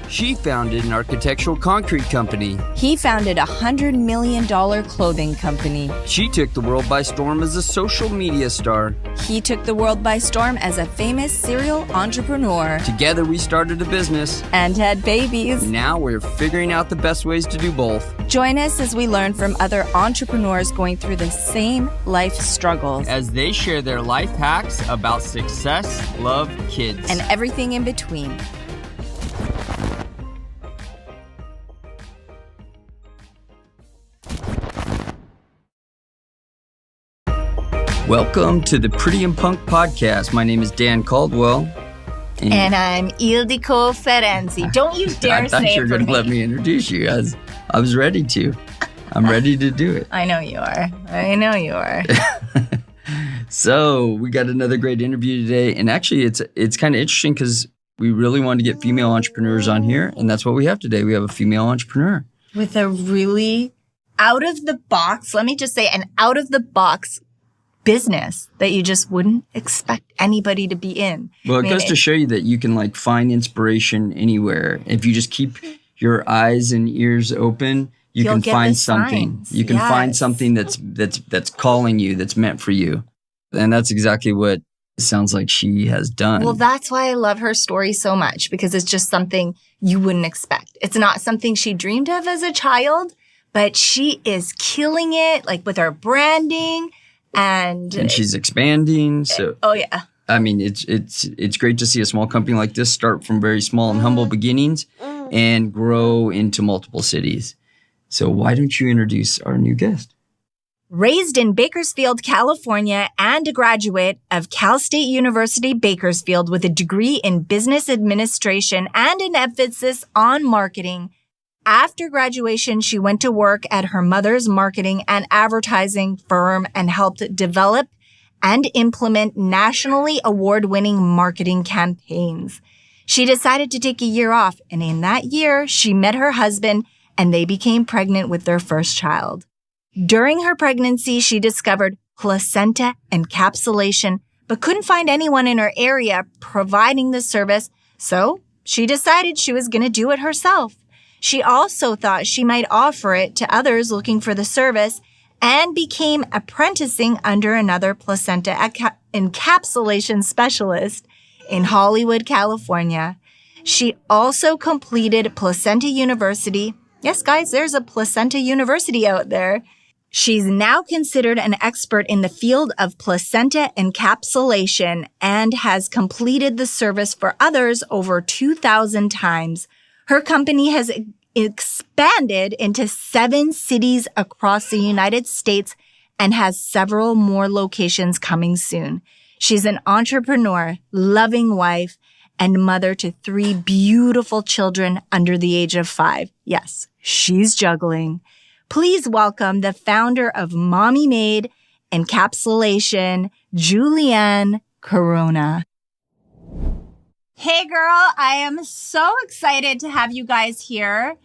She founded an architectural concrete company. He founded a $100 million clothing company. She took the world by storm as a social media star. He took the world by storm as a famous serial entrepreneur. Together we started a business. And had babies. Now we're figuring out the best ways to do both. Join us as we learn from other entrepreneurs going through the same life struggles. As they share their life hacks about success, love, kids, and everything in between. Welcome to the Pretty and Punk podcast. My name is Dan Caldwell. And I'm Ildiko Ferenzi. Don't you dare I thought say you were it for going to me. let me introduce you. I was ready to. I'm ready to do it. I know you are. I know you are. So we got another great interview today. And actually, it's kind of interesting because we really wanted to get female entrepreneurs on here. And that's what we have today. We have a female entrepreneur. With a really out of the box, let me just say, an out of the box business that you just wouldn't expect anybody to be in. Well, it goes to show you that you can find inspiration anywhere. If you just keep your eyes and ears open, you'll can find something. Signs. You can find something that's calling you, that's meant for you. And that's exactly what it sounds like she has done. Well, that's why I love her story so much, because it's just something you wouldn't expect. It's not something she dreamed of as a child, but she is killing it, with her branding. And she's expanding. So yeah. I mean, it's great to see a small company like this start from very small and humble beginnings and grow into multiple cities. So why don't you introduce our new guest? Raised in Bakersfield, California, and a graduate of Cal State University, Bakersfield, with a degree in business administration and an emphasis on marketing. After graduation, she went to work at her mother's marketing and advertising firm and helped develop and implement nationally award-winning marketing campaigns. She decided to take a year off, and in that year, she met her husband, and they became pregnant with their first child. During her pregnancy, she discovered placenta encapsulation, but couldn't find anyone in her area providing the service, so she decided she was going to do it herself. She also thought she might offer it to others looking for the service and became apprenticing under another placenta encapsulation specialist in Hollywood, California. She also completed Placenta University. Yes, guys, there's a Placenta University out there. She's now considered an expert in the field of placenta encapsulation and has completed the service for others over 2,000 times. Her company has expanded into 7 cities across the United States and has several more locations coming soon. She's an entrepreneur, loving wife, and mother to 3 beautiful children under the age of 5. Yes, she's juggling. Please welcome the founder of Mommy Made Encapsulation, Juliane Corona. Hey girl, I am so excited to have you guys here.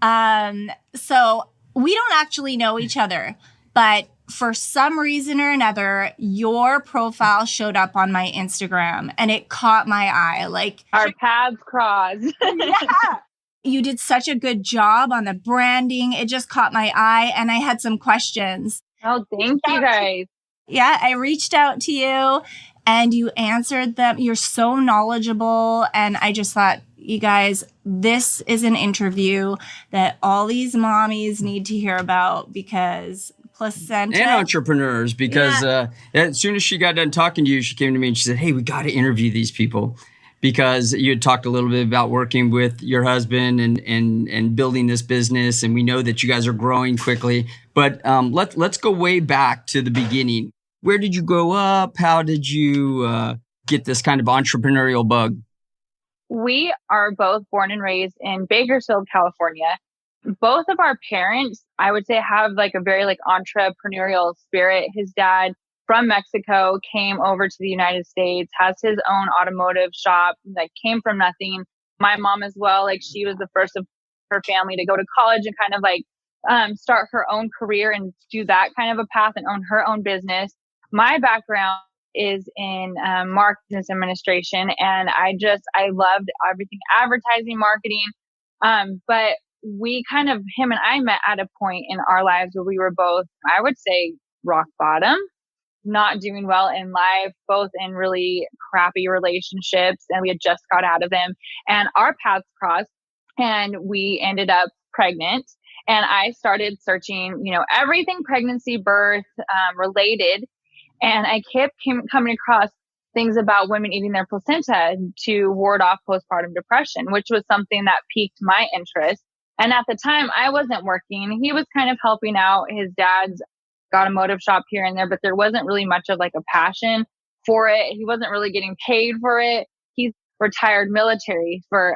So we don't actually know each other, but for some reason or another, your profile showed up on my Instagram and it caught my eye. Our paths crossed. Yeah. You did such a good job on the branding. It just caught my eye and I had some questions. Oh, thank you guys. Yeah, I reached out to you. And you answered them. You're so knowledgeable. And I just thought, you guys, this is an interview that all these mommies need to hear about because placenta. And entrepreneurs, because as soon as she got done talking to you, she came to me and she said, hey, we got to interview these people. Because you had talked a little bit about working with your husband and building this business. And we know that you guys are growing quickly. But let's go way back to the beginning. Where did you grow up? How did you get this kind of entrepreneurial bug? We are both born and raised in Bakersfield, California. Both of our parents, I would say, have a very entrepreneurial spirit. His dad from Mexico came over to the United States, has his own automotive shop, came from nothing. My mom as well, she was the first of her family to go to college and kind of start her own career and do that kind of a path and own her own business. My background is in marketing administration, and I loved everything advertising, marketing. But we kind of, him and I met at a point in our lives where we were both, I would say, rock bottom, not doing well in life, both in really crappy relationships, and we had just got out of them, and our paths crossed, and we ended up pregnant. And I started searching, everything pregnancy, birth related. And I kept coming across things about women eating their placenta to ward off postpartum depression, which was something that piqued my interest. And at the time, I wasn't working. He was kind of helping out. His dad's got a motive shop here and there, but there wasn't really much of like a passion for it. He wasn't really getting paid for it. He's retired military for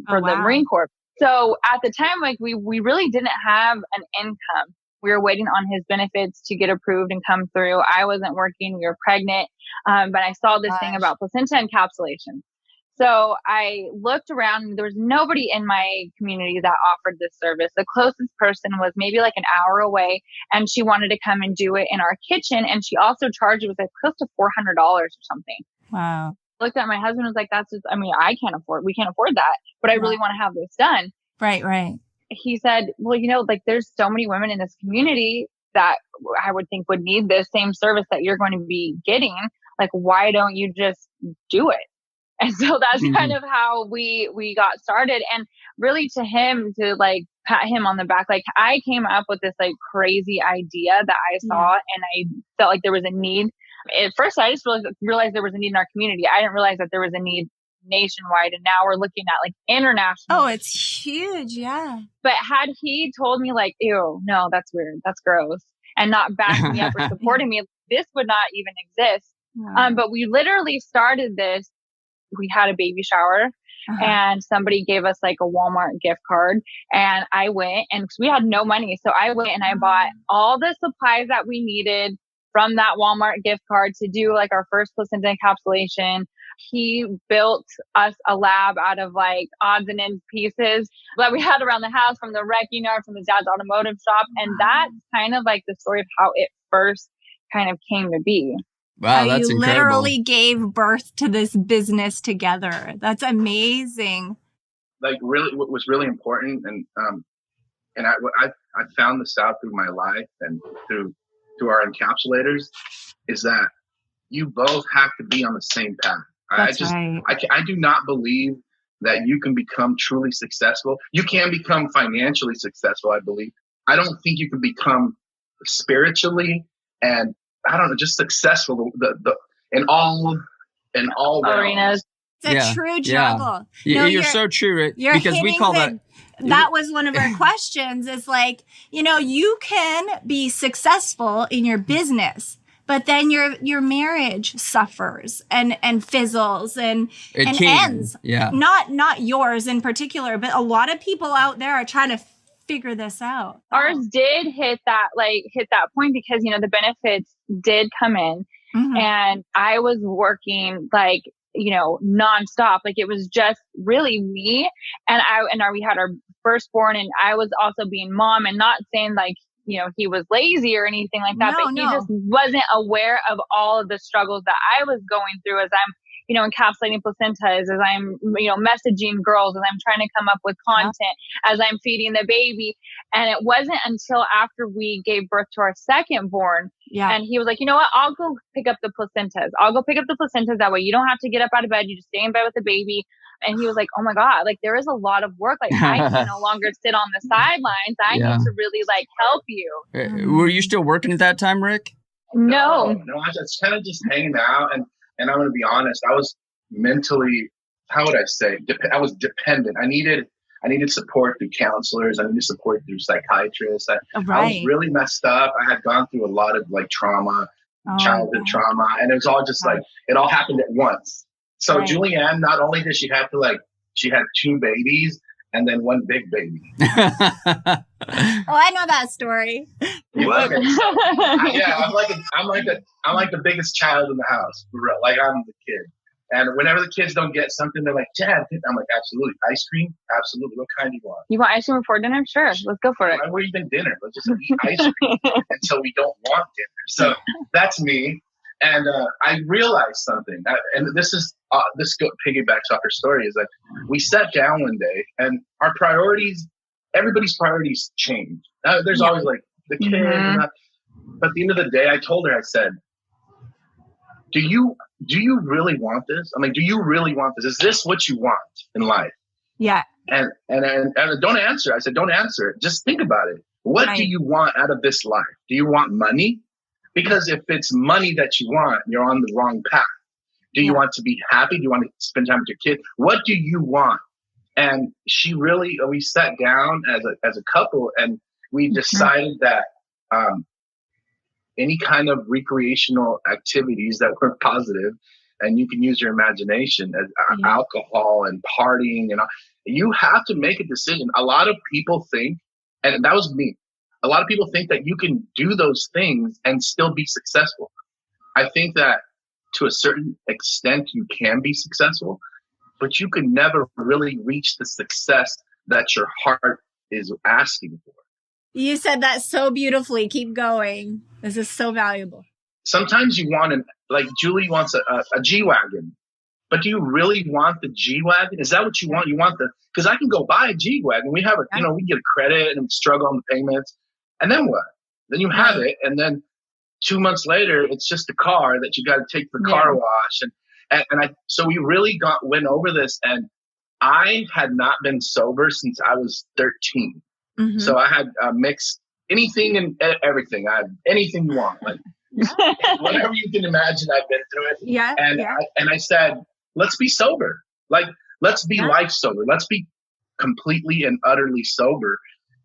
the Marine Corps. So at the time, like we really didn't have an income. We were waiting on his benefits to get approved and come through. I wasn't working. We were pregnant. But I saw this thing about placenta encapsulation. So I looked around and there was nobody in my community that offered this service. The closest person was maybe like an hour away, and she wanted to come and do it in our kitchen. And she also charged, it was like close to $400 or something. Wow. Looked at my husband, was like, we can't afford that, but I really want to have this done. Right. He said, well, like there's so many women in this community that I would think would need this same service that you're going to be getting. Like, why don't you just do it? And so that's kind of how we got started. And really to him, to like pat him on the back, like I came up with this like crazy idea that I saw and I felt like there was a need. At first, I just realized there was a need in our community. I didn't realize that there was a need nationwide. And now we're looking at like international. Oh, it's huge. Yeah. But had he told me like, ew, no, that's weird, that's gross, and not backing me up or supporting me, this would not even exist. But we literally started this. We had a baby shower and somebody gave us like a Walmart gift card, and I went, and we had no money. So I went and I bought all the supplies that we needed from that Walmart gift card to do like our first placenta encapsulation. He built us a lab out of like odds and ends pieces that we had around the house from the wrecking yard, from his dad's automotive shop. And that's kind of like the story of how it first kind of came to be. Wow, that's you incredible. Literally gave birth to this business together. That's amazing. Like really, what was really important, and I found this out through my life and through our encapsulators, is that you both have to be on the same path. I do not believe that you can become truly successful. You can become financially successful, I believe. I don't think you can become spiritually and just successful in all arenas. It's a true juggle. Yeah. No, you're so true, Rick, because we call that. That was one of our questions. Is like, you can be successful in your business, but then your marriage suffers and fizzles and ends. Yeah. Not yours in particular, but a lot of people out there are trying to figure this out. Ours did hit that point because, the benefits did come in, and I was working like, nonstop. Like it was just really me, and we had our firstborn, and I was also being mom, and not saying like, he was lazy or anything like that, but he just wasn't aware of all of the struggles that I was going through as I'm, encapsulating placentas, as I'm, messaging girls, as I'm trying to come up with content, as I'm feeding the baby. And it wasn't until after we gave birth to our second born, and he was like, you know what, I'll go pick up the placentas. That way you don't have to get up out of bed. You just stay in bed with the baby. And he was like, oh my God, like there is a lot of work. Like I can no longer sit on the sidelines. I need to really like help you. Were you still working at that time, Rick? No, I was kind of just hanging out. And I'm going to be honest, I was mentally, how would I say, I was dependent. I needed support through counselors. I needed support through psychiatrists. I was really messed up. I had gone through a lot of like trauma, childhood trauma. And it was all just like, it all happened at once. So Juliane, not only did she have to she had 2 babies and then 1 big baby. I know that story. What? I'm like the biggest child in the house, for real. Like I'm the kid. And whenever the kids don't get something, they're like, Dad, I'm like, absolutely. Ice cream? Absolutely. What kind do you want? You want ice cream before dinner? Sure. Let's go for it. Why were even dinner? Let's just eat ice cream until we don't want dinner. So that's me. And I realized something. And this piggybacks off her story, is that we sat down one day and our priorities, everybody's priorities change. There's always like the kid. But at the end of the day, I told her, I said, do you really want this? I'm like, do you really want this? Is this what you want in life? Yeah. And don't answer. I said, don't answer it. Just think about it. What do you want out of this life? Do you want money? Because if it's money that you want, you're on the wrong path. Do you want to be happy? Do you want to spend time with your kid? What do you want? And we sat down as a couple, and we decided that any kind of recreational activities that were positive, and you can use your imagination, as alcohol and partying and all, you have to make a decision. A lot of people think, and that was me, a lot of people think that you can do those things and still be successful. I think that to a certain extent you can be successful, but you can never really reach the success that your heart is asking for. You said that so beautifully. Keep going. This is so valuable. Sometimes you want like Julie wants a G-Wagon, but do you really want the G-Wagon? Is that what you want? You want because I can go buy a G-Wagon. We have we get a credit and struggle on the payments. And then what? Then you have it. And then 2 months later, it's just a car that you got to take to the car wash. So we really went over this, and I had not been sober since I was 13. Mm-hmm. So I had mixed anything and everything. I had anything you want, like whatever you can imagine. I've been through it. Yeah. And I said, let's be sober. Like, let's be life sober. Let's be completely and utterly sober.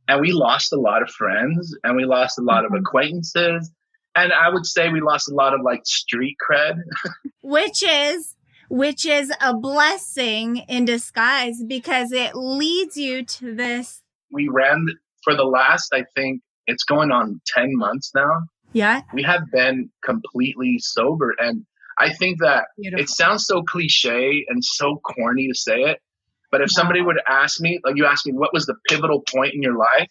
And we lost a lot of friends, and we lost a lot of acquaintances. And I would say we lost a lot of like street cred. which is a blessing in disguise, because it leads you to this. We ran for the last, I think it's going on 10 months now. Yeah. We have been completely sober. And I think that it sounds so cliche and so corny to say it. But if somebody would ask me, like you asked me, what was the pivotal point in your life?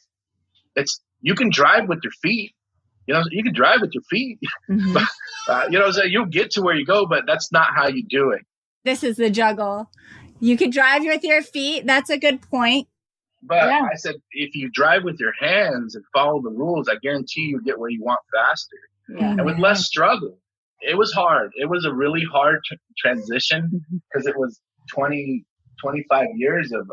You can drive with your feet. You can drive with your feet. Mm-hmm. But, you'll get to where you go, but that's not how you do it. This is the juggle. You can drive with your feet. That's a good point. But I said, if you drive with your hands and follow the rules, I guarantee you get where you want faster. Yeah. And with less struggle. It was hard. It was a really hard transition, because it was 25 years of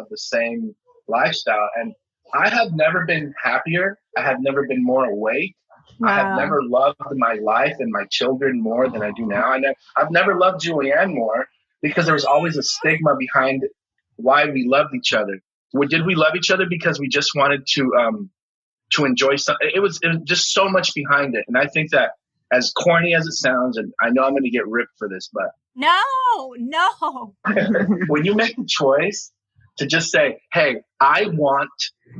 the same lifestyle. And I have never been happier. I have never been more awake. Wow. I have never loved my life and my children more than I do now. I've never loved Juliane more, because there was always a stigma behind why we loved each other. Did we love each other because we just wanted to enjoy something? It was just so much behind it. And I think that, as corny as it sounds, and I know I'm going to get ripped for this, but no. When you make the choice to just say, hey, I want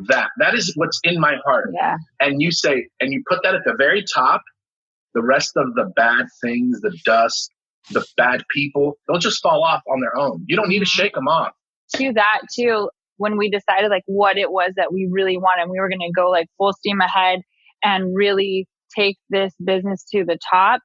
that is what's in my heart. Yeah. And you say, and you put that at the very top, the rest of the bad things, the dust, the bad people, they'll just fall off on their own. You don't need to shake them off. To that too, when we decided like what it was that we really wanted, we were going to go like full steam ahead and really take this business to the top.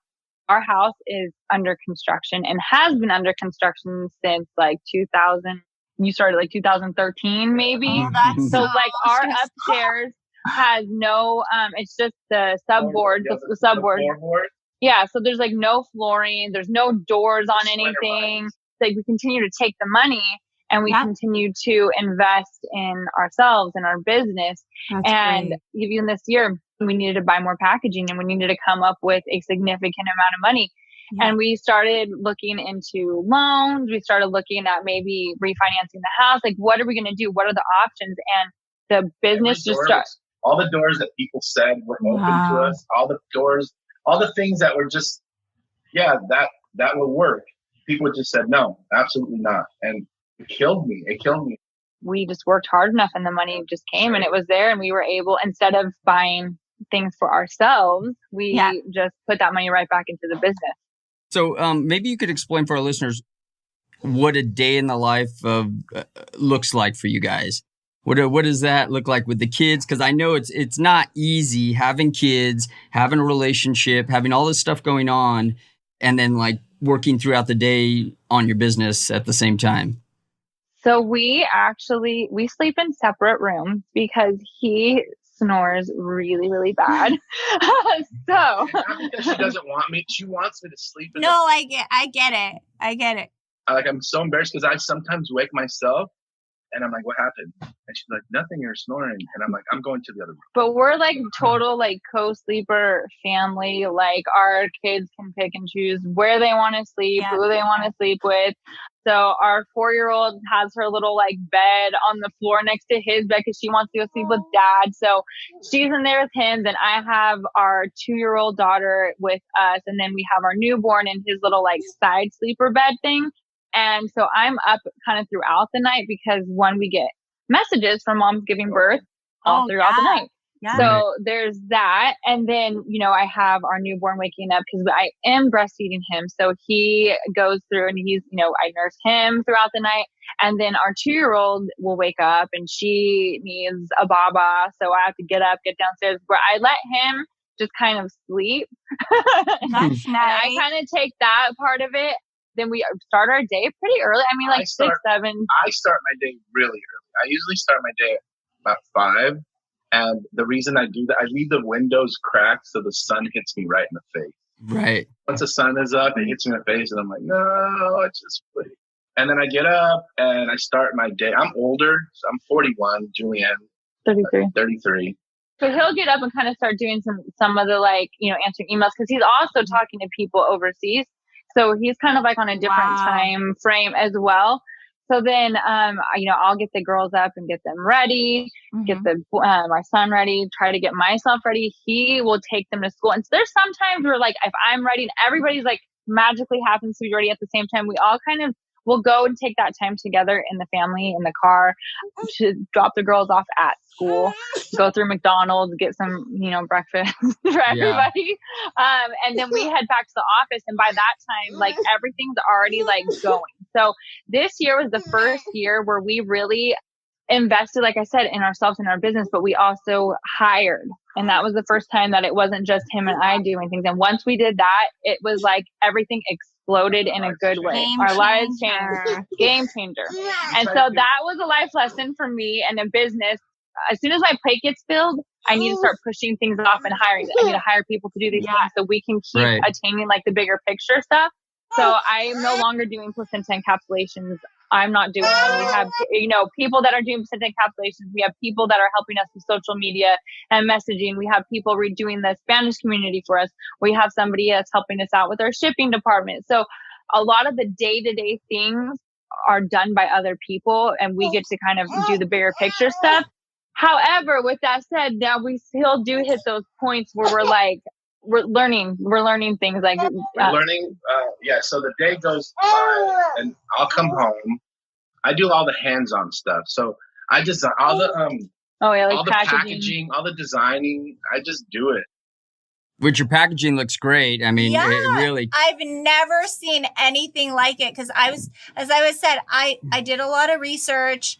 Our house is under construction and has been under construction since like 2000. You started like 2013, maybe. Oh, that's so like our upstairs has no, it's just the subboard, the subboard. Yeah. So there's like no flooring. There's no doors on anything. It's like we continue to take the money and we continue to invest in ourselves and our business. That's and great. Even this year, we needed to buy more packaging and we needed to come up with a significant amount of money. Yeah. And we started looking into loans. We started looking at maybe refinancing the house. Like, what are we going to do? What are the options? And the business just started. All the doors that people said were open to us. All the doors, all the things that were just, that would work. People just said, no, absolutely not. And it killed me. We just worked hard enough and the money just came and it was there. And we were able, instead of buying things for ourselves, we just put that money right back into the business. So maybe you could explain for our listeners what a day in the life of looks like for you guys. What does that look like with the kids? Because I know it's not easy having kids, having a relationship, having all this stuff going on, and then like working throughout the day on your business at the same time. So we sleep in separate rooms because he snores really, really bad. So And not because she doesn't want me. She wants me to sleep in No, I get it. I get it. I'm so embarrassed because I sometimes wake myself and I'm like, what happened? And she's like, nothing, you're snoring. And I'm like, I'm going to the other room. But we're like total like co-sleeper family. Like our kids can pick and choose where they want to sleep, who they want to sleep with. So our 4-year-old has her little like bed on the floor next to his bed because she wants to go sleep with dad. So she's in there with him. Then I have our 2-year-old daughter with us. And then we have our newborn in his little like side sleeper bed thing. And so I'm up kind of throughout the night because when we get messages from moms giving birth all throughout the night. Yeah. So there's that. And then, I have our newborn waking up because I am breastfeeding him. So he goes through and he's, I nurse him throughout the night. And then our 2-year-old will wake up and she needs a baba. So I have to get up, get downstairs where I let him just kind of sleep. That's nice. I kind of take that part of it. Then we start our day pretty early. I mean, like 6, 7. I start my day really early. I usually start my day at about 5. And the reason I do that, I leave the windows cracked so the sun hits me right in the face. Right. Once the sun is up, it hits me in the face, and I'm like, no, it's just pretty. And then I get up and I start my day. I'm older, so I'm 41. Juliane, 33. So he'll get up and kind of start doing some of the like, answering emails because he's also talking to people overseas. So he's kind of like on a different time frame as well. So then, I'll get the girls up and get them ready, get my son ready, try to get myself ready. He will take them to school. And so there's sometimes where like, if I'm ready and everybody's like magically happens to be ready at the same time, we all kind of will go and take that time together in the family, in the car, to drop the girls off at school, go through McDonald's, get some, breakfast for everybody. And then we head back to the office. And by that time, like everything's already like going. So this year was the first year where we really invested, like I said, in ourselves and our business, but we also hired. And that was the first time that it wasn't just him and I doing things. And once we did that, it was like everything exploded in a good way. Our lives changed. Game changer. And so that was a life lesson for me and a business. As soon as my plate gets filled, I need to start pushing things off and hiring. I need to hire people to do these things so we can keep attaining like the bigger picture stuff. So I'm no longer doing placenta encapsulations. I'm not doing them. We have, people that are doing placenta encapsulations. We have people that are helping us with social media and messaging. We have people redoing the Spanish community for us. We have somebody that's helping us out with our shipping department. So a lot of the day-to-day things are done by other people and we get to kind of do the bigger picture stuff. However, with that said, now we still do hit those points where we're learning things like learning. So the day goes by and I'll come home. I do all the hands-on stuff. So I design all the all the packaging, all the designing. I just do it. Which your packaging looks great. I mean, it really. I've never seen anything like it because as I said, I did a lot of research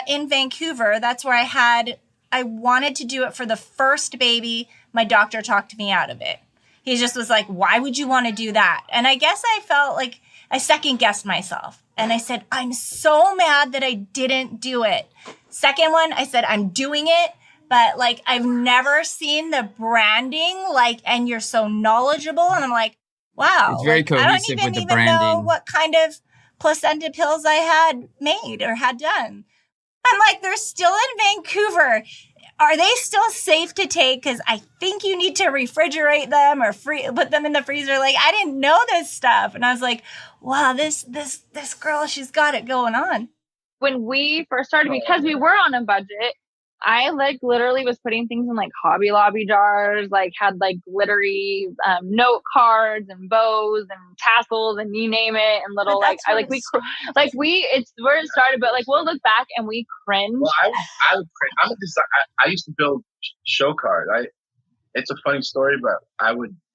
in Vancouver. That's where I wanted to do it for the first baby. My doctor talked me out of it. He just was like, why would you want to do that? And I guess I felt like I second guessed myself. And I said, I'm so mad that I didn't do it. Second one, I said, I'm doing it. But like, I've never seen the branding, and you're so knowledgeable. And I'm like, wow. It's very cohesive with the branding. I don't even know what kind of placenta pills I had made or had done. I'm like, they're still in Vancouver. Are they still safe to take? Because I think you need to refrigerate them or put them in the freezer. Like, I didn't know this stuff. And I was like, wow, this girl, she's got it going on. When we first started, because we were on a budget, I literally was putting things in Hobby Lobby jars, had glittery note cards and bows and tassels and you name it, and little it's where it started, but we'll look back and we cringe. Well, I would cringe. I'm a designer. I used to build show cards. It's a funny story, but I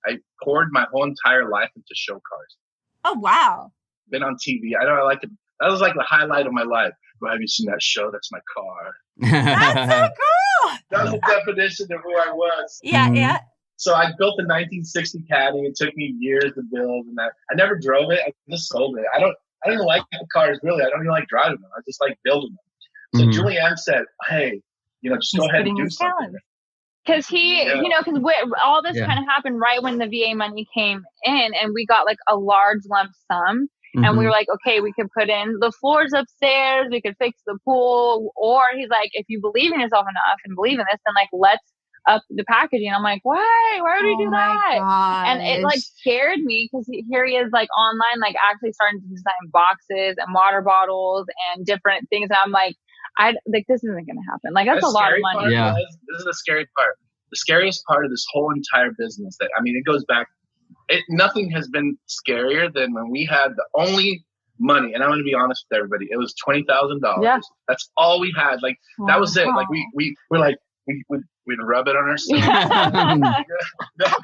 I poured my whole entire life into show cars. Oh, wow. Been on TV. I know I like it. That was like the highlight of my life. Well, have you seen that show? That's my car. That's so cool. That was the definition of who I was. Yeah, yeah. So I built a 1960 Caddy. It took me years to build, and I never drove it. I just sold it. I don't even like the cars really. I don't even like driving them. I just like building them. So Juliane said, "Hey, just go ahead and do something." Because because all this kind of happened right when the VA money came in, and we got like a large lump sum. And we were like, okay, we could put in the floors upstairs, we could fix the pool. Or he's like, if you believe in yourself enough and believe in this, then like, let's up the packaging. I'm like, why would we do that? And it like scared me because here he is like online, like actually starting to design boxes and water bottles and different things. And I'm like, this isn't going to happen. Like, that's a lot of money. Yeah. This is the scary part. The scariest part of this whole entire business it goes back. Nothing has been scarier than when we had the only money, and I'm going to be honest with everybody, it was $20,000. Yeah. That's all we had. Like, that was it. Like, we'd rub it on ourselves.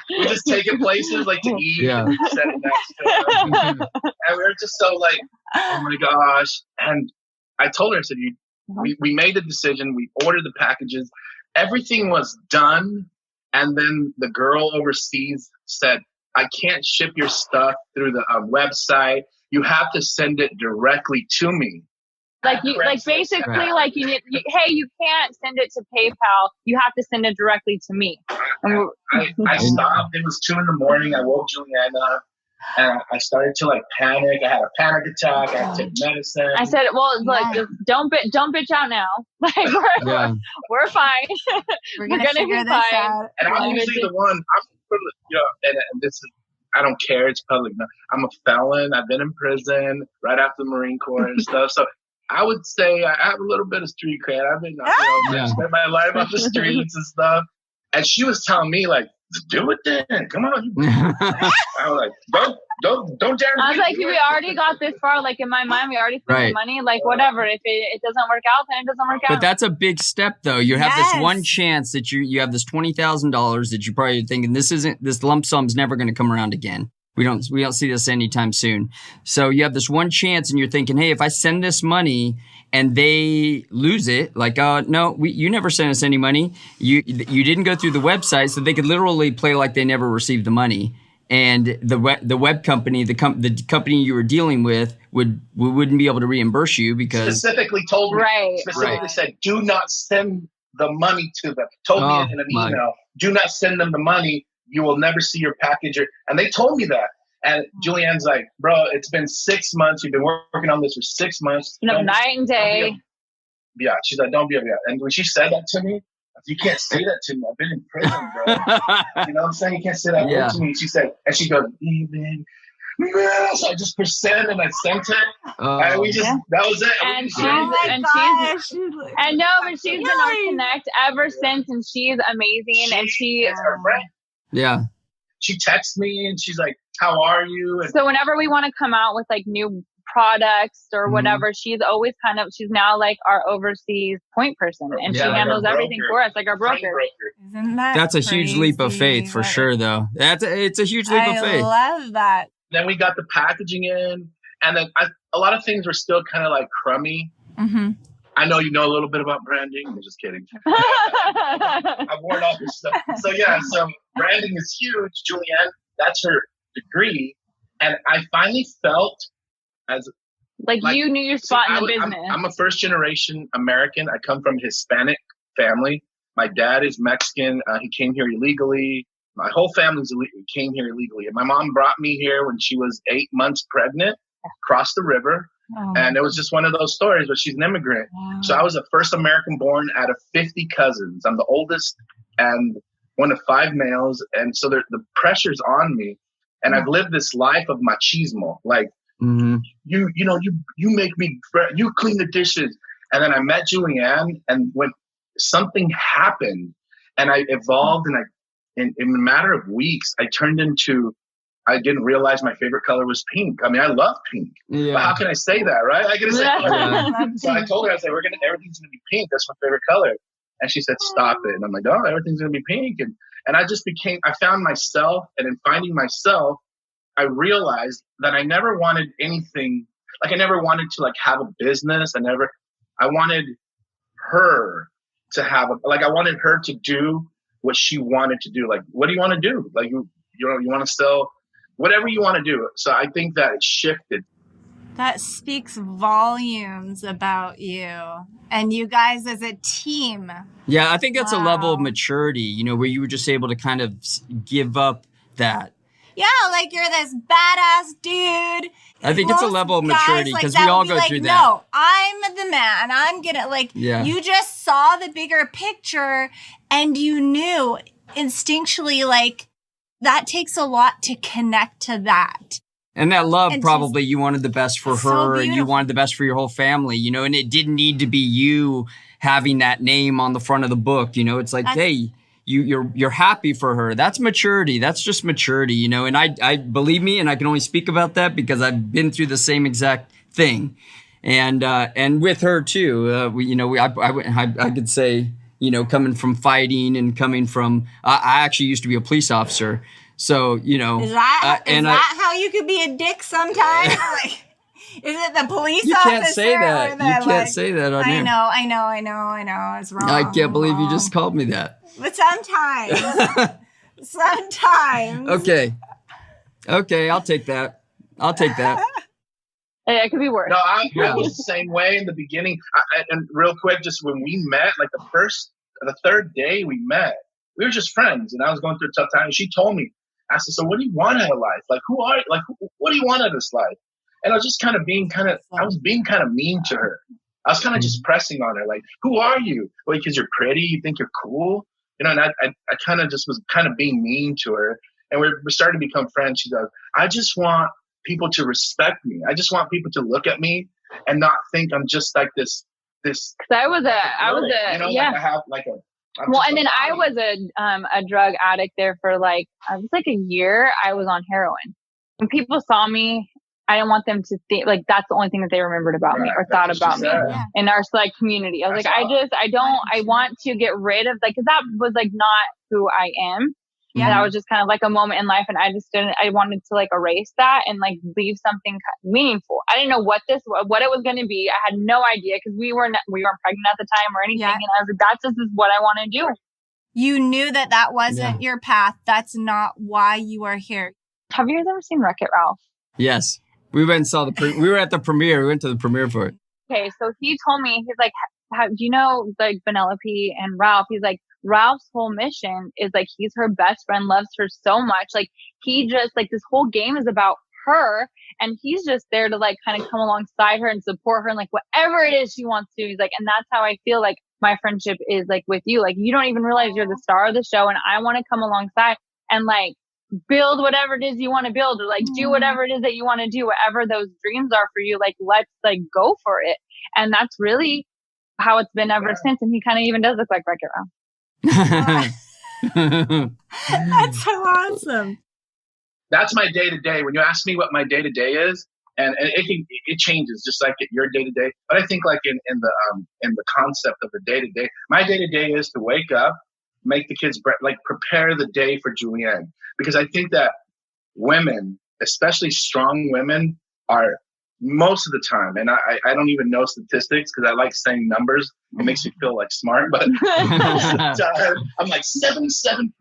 We just take it places like to eat and set it next to it. And we were just so like, oh my gosh. And I told her, I said, we made the decision. We ordered the packages. Everything was done. And then the girl overseas said, I can't ship your stuff through the website. You have to send it directly to me. You can't send it to PayPal. You have to send it directly to me. I stopped. It was 2 a.m. I woke Juliane up, and I started to like panic. I had a panic attack. I had to take medicine. I said, "Well, look, just don't bitch out now. Like we're fine. We're gonna figure this out." And I'm usually the one. And this is, I don't care. It's public. I'm a felon. I've been in prison right after the Marine Corps and stuff. So I would say I have a little bit of street cred. I've been, spent my life on the streets and stuff. And she was telling me like, do it then. Come on. I was like, don't dare. I was like, we already got this far. Like in my mind, we already spent the money. Like whatever. If it doesn't work out, then it doesn't work out. But that's a big step, though. You have this one chance that you have this $20,000 that you probably thinking this lump sum's never going to come around again. We don't see this anytime soon. So you have this one chance, and you're thinking, hey, if I send this money and they lose it, like, no, you never sent us any money. You didn't go through the website, so they could literally play like they never received the money. And the web company, the company you were dealing with wouldn't be able to reimburse you because specifically told me, said, do not send the money to them. Told me in an email, do not send them the money. You will never see your package. And they told me that. And Juliane's like, bro, it's been 6 months. You've been working on this for 6 months. Night and day. Yeah, she's like, don't be a bitch. And when she said that to me, you can't say that to me. I've been in prison, bro. You know what I'm saying? You can't say that word to me. She said, and she goes, even. So I just percent and I sent it. And we just, that was it. And she's been our connect ever since. And she's amazing. And she is her friend. Yeah. She texts me and she's like, how are you? And so whenever we want to come out with like new products or whatever, she's always she's now like our overseas point person, and she handles everything for us, like our broker. Isn't that's a huge leap of faith for sure, though. It's a huge leap of faith. I love that. Then we got the packaging in, and then a lot of things were still kind of like crummy. Mm-hmm. I know you know a little bit about branding. I'm just kidding. I've worn off this stuff. So branding is huge. Juliane, that's her degree, and I finally felt as like you knew your spot in the business. I'm a first generation American. I come from a Hispanic family. My dad is Mexican. He came here illegally. My whole family came here illegally. And my mom brought me here when she was 8 months pregnant, across the river. Oh. And it was just one of those stories, but she's an immigrant. Wow. So I was the first American born out of 50 cousins. I'm the oldest and one of 5 males. And so the pressure's on me. And I've lived this life of machismo. Like, you make me, you clean the dishes. And then I met Juliane, and when something happened and I evolved, and in a matter of weeks, I didn't realize my favorite color was pink. I mean, I love pink. Yeah. But how can I say that, right? I gotta say, so I told her, I said, everything's gonna be pink. That's my favorite color. And she said, stop it. And I'm like, oh, everything's gonna be pink. And And I found myself, and in finding myself, I realized that I never wanted anything, like I never wanted to like have a business. I wanted her to have I wanted her to do what she wanted to do. Like, what do you want to do? Like, you want to sell whatever you want to do. So I think that it shifted. That speaks volumes about you and you guys as a team. Yeah, I think that's a level of Wow. maturity, you know, where you were just able to kind of give up that. Yeah, like you're this badass dude. I think it's a Most level of guys maturity like because that we all would be go like, through that. No, I'm the man. I'm gonna like. Yeah. You just saw the bigger picture, and you knew instinctually like that takes a lot to connect to that. And that love, And probably you wanted the best for it's so her and you beautiful. wanted the best for your whole family, you know, and it didn't need to be you having that name on the front of the book. You know, it's like, hey, you're happy for her. That's maturity. That's just maturity, you know, and I believe me, and I can only speak about that because I've been through the same exact thing. And with her too, I could say, you know, coming from fighting and coming from, I actually used to be a police officer. So, you know, Is that how you could be a dick sometimes? Like, is it the police you officer? can't say that. Or the, You can't say that on I here. know. It's wrong. I can't believe you just called me that. But sometimes. Okay, I'll take that. It could be worse. No, I was the same way in the beginning. And real quick, just when we met, like the third day we met, we were just friends, and I was going through a tough time. And she told me, I said, "So what do you want out of life? Like, what do you want out of this life?" And I was just being kind of mean to her. I was kind of just pressing on her, like, "Who are you? Well, because you're pretty, you think you're cool, you know?" And I kind of just was kind of being mean to her, and we started to become friends. She goes, "I just want people to respect me. I just want people to look at me and not think I'm just like this." Because I was a, you know, yeah. like I have like a. And then I was a drug addict there for like, I was like a year. I was on heroin. When people saw me, I didn't want them to think like that's the only thing that they remembered about me or thought about me in our like community. I was like, I want to get rid of like, cause that was like not who I am. Yeah. That was just kind of like a moment in life. And I wanted to like erase that and like leave something meaningful. I didn't know what it was going to be. I had no idea because we weren't pregnant at the time or anything. Yeah. And I was like, that's just what I want to do. You knew that wasn't your path. That's not why you are here. Have you guys ever seen Wreck-It Ralph? Yes. We went and saw we were at the premiere. We went to the premiere for it. Okay. So he told me, he's like, do you know like Penelope and Ralph? He's like, Ralph's whole mission is like, he's her best friend, loves her so much. Like he just like, this whole game is about her and he's just there to like kind of come alongside her and support her and like whatever it is she wants to do. He's like, and that's how I feel like my friendship is like with you. Like you don't even realize you're the star of the show and I want to come alongside and like build whatever it is you want to build or like do whatever it is that you want to do, whatever those dreams are for you. Like, let's like go for it. And that's really how it's been ever since. And he kind of even does look like Wreck-It Ralph. That's so awesome. That's my day to day. When you ask me what my day to day is, and it changes just like your day to day. But I think like in the concept of the day to day, my day to day is to wake up, make the kids like prepare the day for Juliane, because I think that women, especially strong women, are most of the time, and I don't even know statistics because I like saying numbers. It makes me feel like smart, but I'm like 77.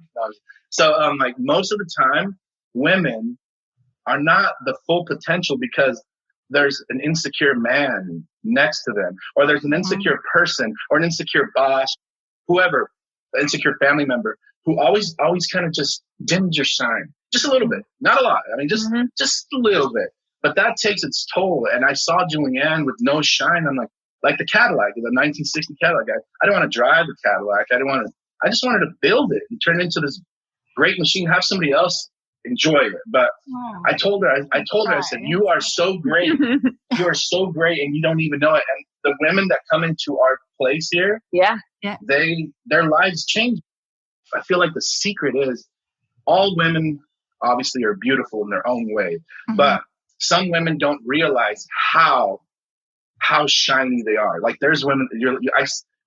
So like most of the time, women are not the full potential because there's an insecure man next to them, or there's an insecure person, or an insecure boss, whoever, an insecure family member who always kind of just dims your shine just a little bit, not a lot. I mean, just a little bit. But that takes its toll. And I saw Juliane with no shine. I'm like the Cadillac, the 1960 Cadillac. I don't want to drive the Cadillac. I just wanted to build it and turn it into this great machine, have somebody else enjoy it. But I told her, I said, you are so great. You are so great. And you don't even know it. And the women that come into our place here, their lives change. I feel like the secret is all women obviously are beautiful in their own way, but some women don't realize how shiny they are. Like there's women,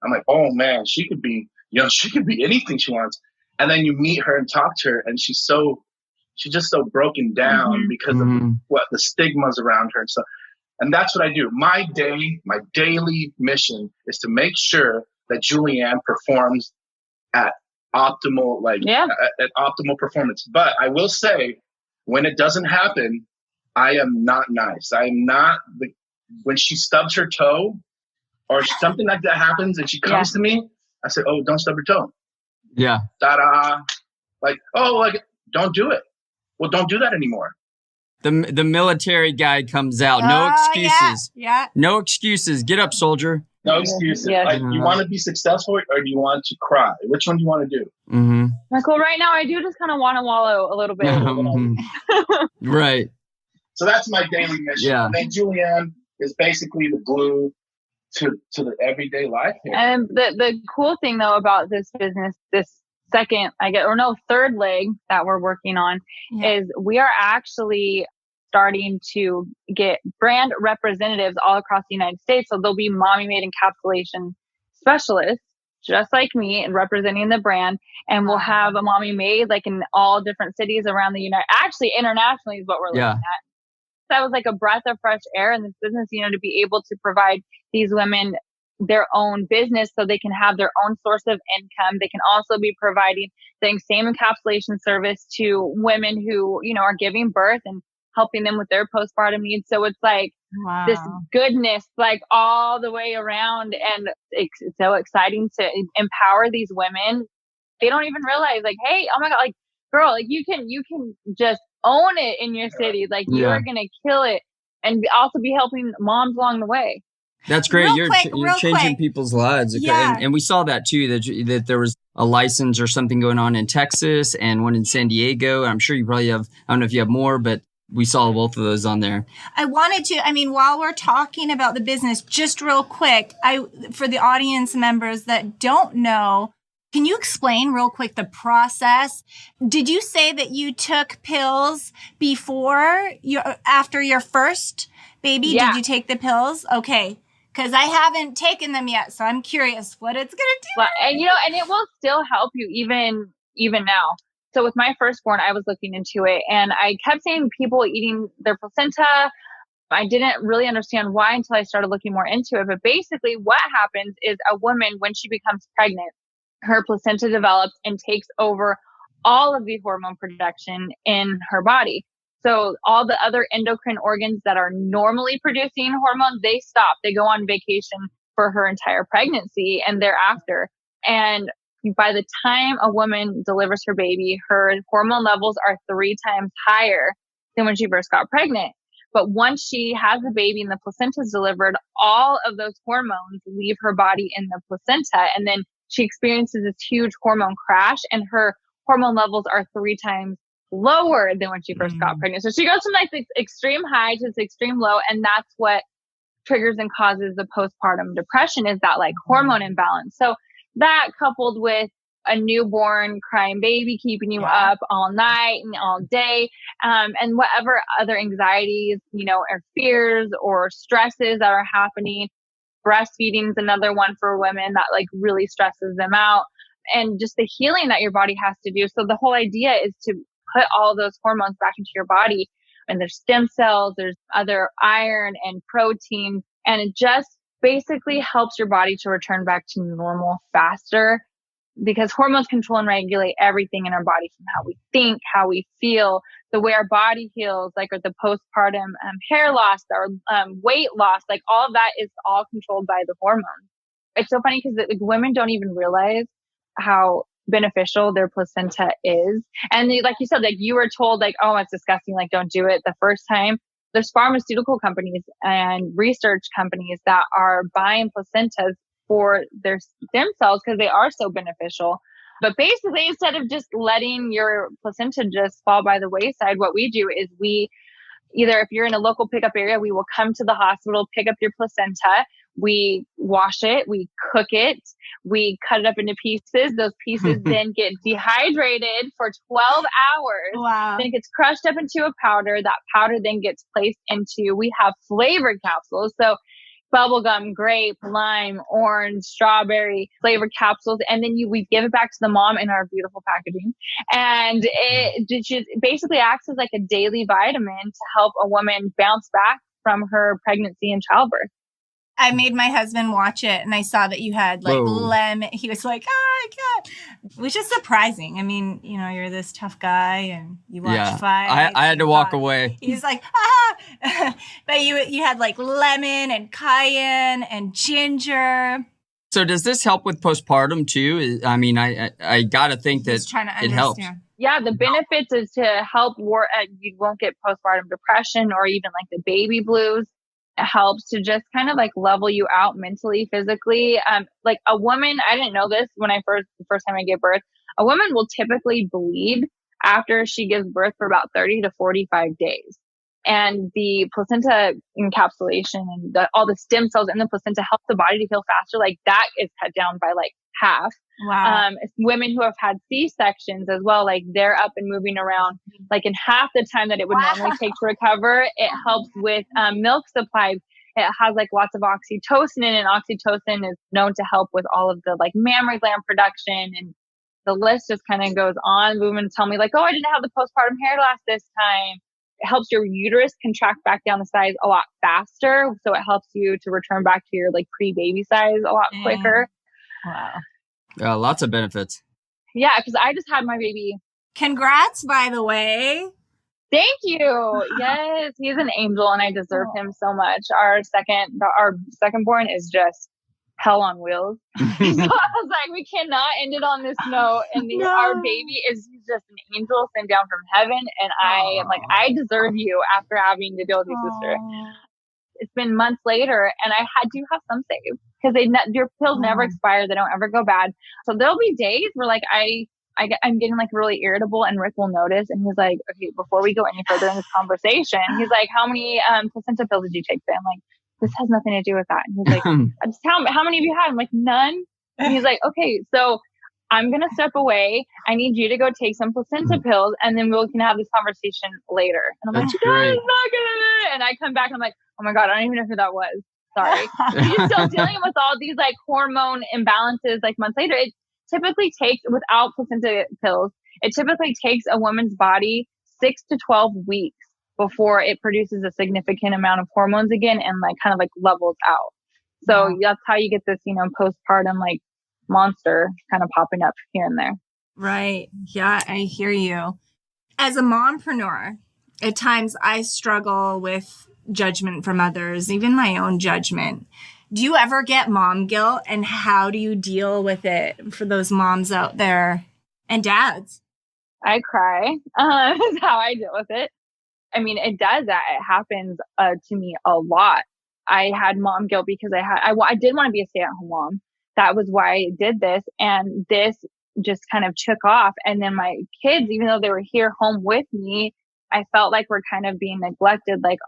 I'm like, oh man, she could be anything she wants. And then you meet her and talk to her, and she's just so broken down because of what the stigmas around her and stuff. And that's what I do. My daily mission is to make sure that Juliane performs at optimal, at optimal performance. But I will say, when it doesn't happen, I am not nice. I am not when she stubs her toe or something like that happens and she comes to me, I say, oh, don't stub your toe. Yeah. Ta-da. Don't do it. Well, don't do that anymore. The military guy comes out. No excuses. Yeah. No excuses. Get up, soldier. No excuses. Like, you want to be successful or do you want to cry? Which one do you want to do? Mm-hmm. Like, well, right now I do just kind of want to wallow a little bit. Right. So that's my daily mission. Yeah. And then Juliane is basically the glue to the everyday life here. And the cool thing though about this business, this third leg that we're working on is we are actually starting to get brand representatives all across the United States. So there'll be mommy made encapsulation specialists just like me and representing the brand. And we'll have a mommy made like in all different cities around the actually internationally is what we're looking at. That was like a breath of fresh air in this business, to be able to provide these women their own business so they can have their own source of income. They can also be providing the same encapsulation service to women who, are giving birth and helping them with their postpartum needs. So it's like this goodness, like all the way around. And it's so exciting to empower these women. They don't even realize like, hey, oh my God, like girl, like you can just own it in your city. Like you are going to kill it and also be helping moms along the way. That's great. You're changing people's lives. Okay? Yeah. And we saw that too, that there was a license or something going on in Texas and one in San Diego. I'm sure you probably have, I don't know if you have more, but we saw both of those on there. I wanted to, while we're talking about the business, just real quick, for the audience members that don't know, can you explain real quick the process? Did you say that you took pills after your first baby? Yeah. Did you take the pills? Okay. Because I haven't taken them yet, so I'm curious what it's going to do. Well, and it will still help you even now. So with my firstborn, I was looking into it and I kept seeing people eating their placenta. I didn't really understand why until I started looking more into it. But basically what happens is a woman, when she becomes pregnant, her placenta develops and takes over all of the hormone production in her body. So all the other endocrine organs that are normally producing hormones, they stop. They go on vacation for her entire pregnancy and thereafter. And by the time a woman delivers her baby, her hormone levels are 3 times higher than when she first got pregnant. But once she has the baby and the placenta is delivered, all of those hormones leave her body in the placenta. And then she experiences this huge hormone crash and her hormone levels are 3 times lower than when she first got pregnant. So she goes from like this extreme high to this extreme low. And that's what triggers and causes the postpartum depression is that like hormone imbalance. So that coupled with a newborn crying baby, keeping you up all night and all day, and whatever other anxieties, or fears or stresses that are happening. Breastfeeding is another one for women that like really stresses them out, and just the healing that your body has to do. So the whole idea is to put all those hormones back into your body, and there's stem cells, there's other iron and protein, and it just basically helps your body to return back to normal faster, because hormones control and regulate everything in our body, from how we think, how we feel, the way our body heals, like the postpartum hair loss or weight loss, like all of that is all controlled by the hormones. It's so funny because women don't even realize how beneficial their placenta is. And like you said, like you were told like, oh, it's disgusting, like don't do it the first time. There's pharmaceutical companies and research companies that are buying placentas for their stem cells because they are so beneficial. But basically, instead of just letting your placenta just fall by the wayside, what we do is either if you're in a local pickup area, we will come to the hospital, pick up your placenta. We wash it, we cook it, we cut it up into pieces. Those pieces then get dehydrated for 12 hours. Wow. Then it gets crushed up into a powder. That powder then gets placed into, we have flavored capsules. So bubblegum, grape, lime, orange, strawberry flavored capsules. And then we give it back to the mom in our beautiful packaging. And it just basically acts as like a daily vitamin to help a woman bounce back from her pregnancy and childbirth. I made my husband watch it, and I saw that you had like lemon. He was like, "Oh my God," which is surprising. I mean, you know, you're this tough guy, and you watch fights. I had to walk away. He's like, but you had like lemon and cayenne and ginger. So does this help with postpartum too? I mean, I got to think that it helps. Yeah, the benefits is to help you won't get postpartum depression or even like the baby blues. It helps to just kind of like level you out mentally, physically. Like a woman, I didn't know this when the first time I gave birth, a woman will typically bleed after she gives birth for about 30 to 45 days. And the placenta encapsulation and all the stem cells in the placenta help the body to heal faster. Like that is cut down by like half. Wow. Women who have had C-sections as well, like they're up and moving around like in half the time that it would normally take to recover. It helps with milk supply. It has like lots of oxytocin in it. Oxytocin is known to help with all of the like mammary gland production, and the list just kind of goes on. Women tell me like, oh, I didn't have the postpartum hair loss this time. It helps your uterus contract back down the size a lot faster. So it helps you to return back to your like pre-baby size a lot quicker. Wow. Lots of benefits. Yeah, because I just had my baby. Congrats, by the way. Thank you. Yes, he's an angel and I deserve him so much. Our second born is just hell on wheels. So I was like, we cannot end it on this note. And our baby is just an angel sent down from heaven. And I am like, I deserve you after having to deal with your sister. It's been months later and I do have some saved because your pills never expire. They don't ever go bad. So there'll be days where like I'm getting like really irritable and Rick will notice and he's like, okay, before we go any further in this conversation, he's like, how many placenta pills did you take today? I'm like, this has nothing to do with that. And he's like, how many have you had? I'm like, none. And he's like, okay, so I'm going to step away. I need you to go take some placenta pills and then we can have this conversation later. And I'm like, that's not going to. And I come back and I'm like, oh my God, I don't even know who that was. Sorry. He's still dealing with all these like hormone imbalances like months later. It typically takes, without placenta pills, it typically takes a woman's body 6 to 12 weeks before it produces a significant amount of hormones again and like kind of like levels out. So that's how you get this, postpartum like monster kind of popping up here and there. Right. Yeah, I hear you. As a mompreneur, at times I struggle with judgment from others, even my own judgment. Do you ever get mom guilt, and how do you deal with it for those moms out there and dads? I cry. Is how I deal with it. I mean, it does that. It happens to me a lot. I had mom guilt because I did want to be a stay-at-home mom. That was why I did this. And this just kind of took off. And then my kids, even though they were here home with me, I felt like we're kind of being neglected. Like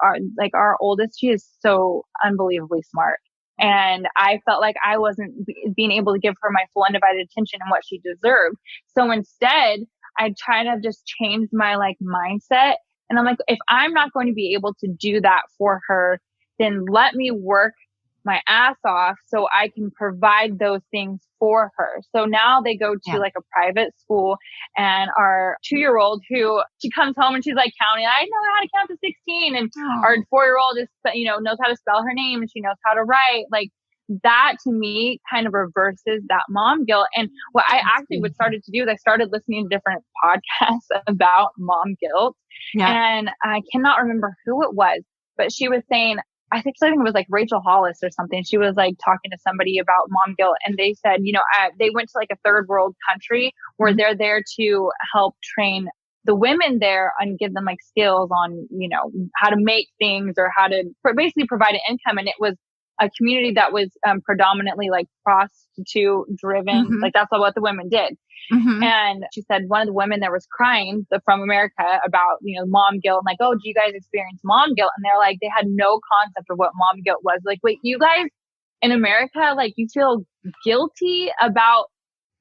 our oldest, she is so unbelievably smart. And I felt like I wasn't being able to give her my full undivided attention and what she deserved. So instead, I try to just change my like mindset. And I'm like, if I'm not going to be able to do that for her, then let me work my ass off so I can provide those things for her. So now they go to like a private school, and our 2-year-old she comes home and she's like counting, I know how to count to 16. And our 4-year-old is, knows how to spell her name and she knows how to write. Like that to me kind of reverses that mom guilt. And what I actually started to do is I started listening to different podcasts about mom guilt. Yeah. And I cannot remember who it was, but she was saying, I think it was like Rachel Hollis or something. She was like talking to somebody about mom guilt, and they said, they went to like a third world country where they're there to help train the women there and give them like skills on, how to make things or how to basically provide an income. And it was a community that was predominantly like prostitute driven. Like that's what the women did. And she said one of the women there was crying from America about, mom guilt and like, oh, do you guys experience mom guilt? And they're like, they had no concept of what mom guilt was. Like, wait, you guys in America, like you feel guilty about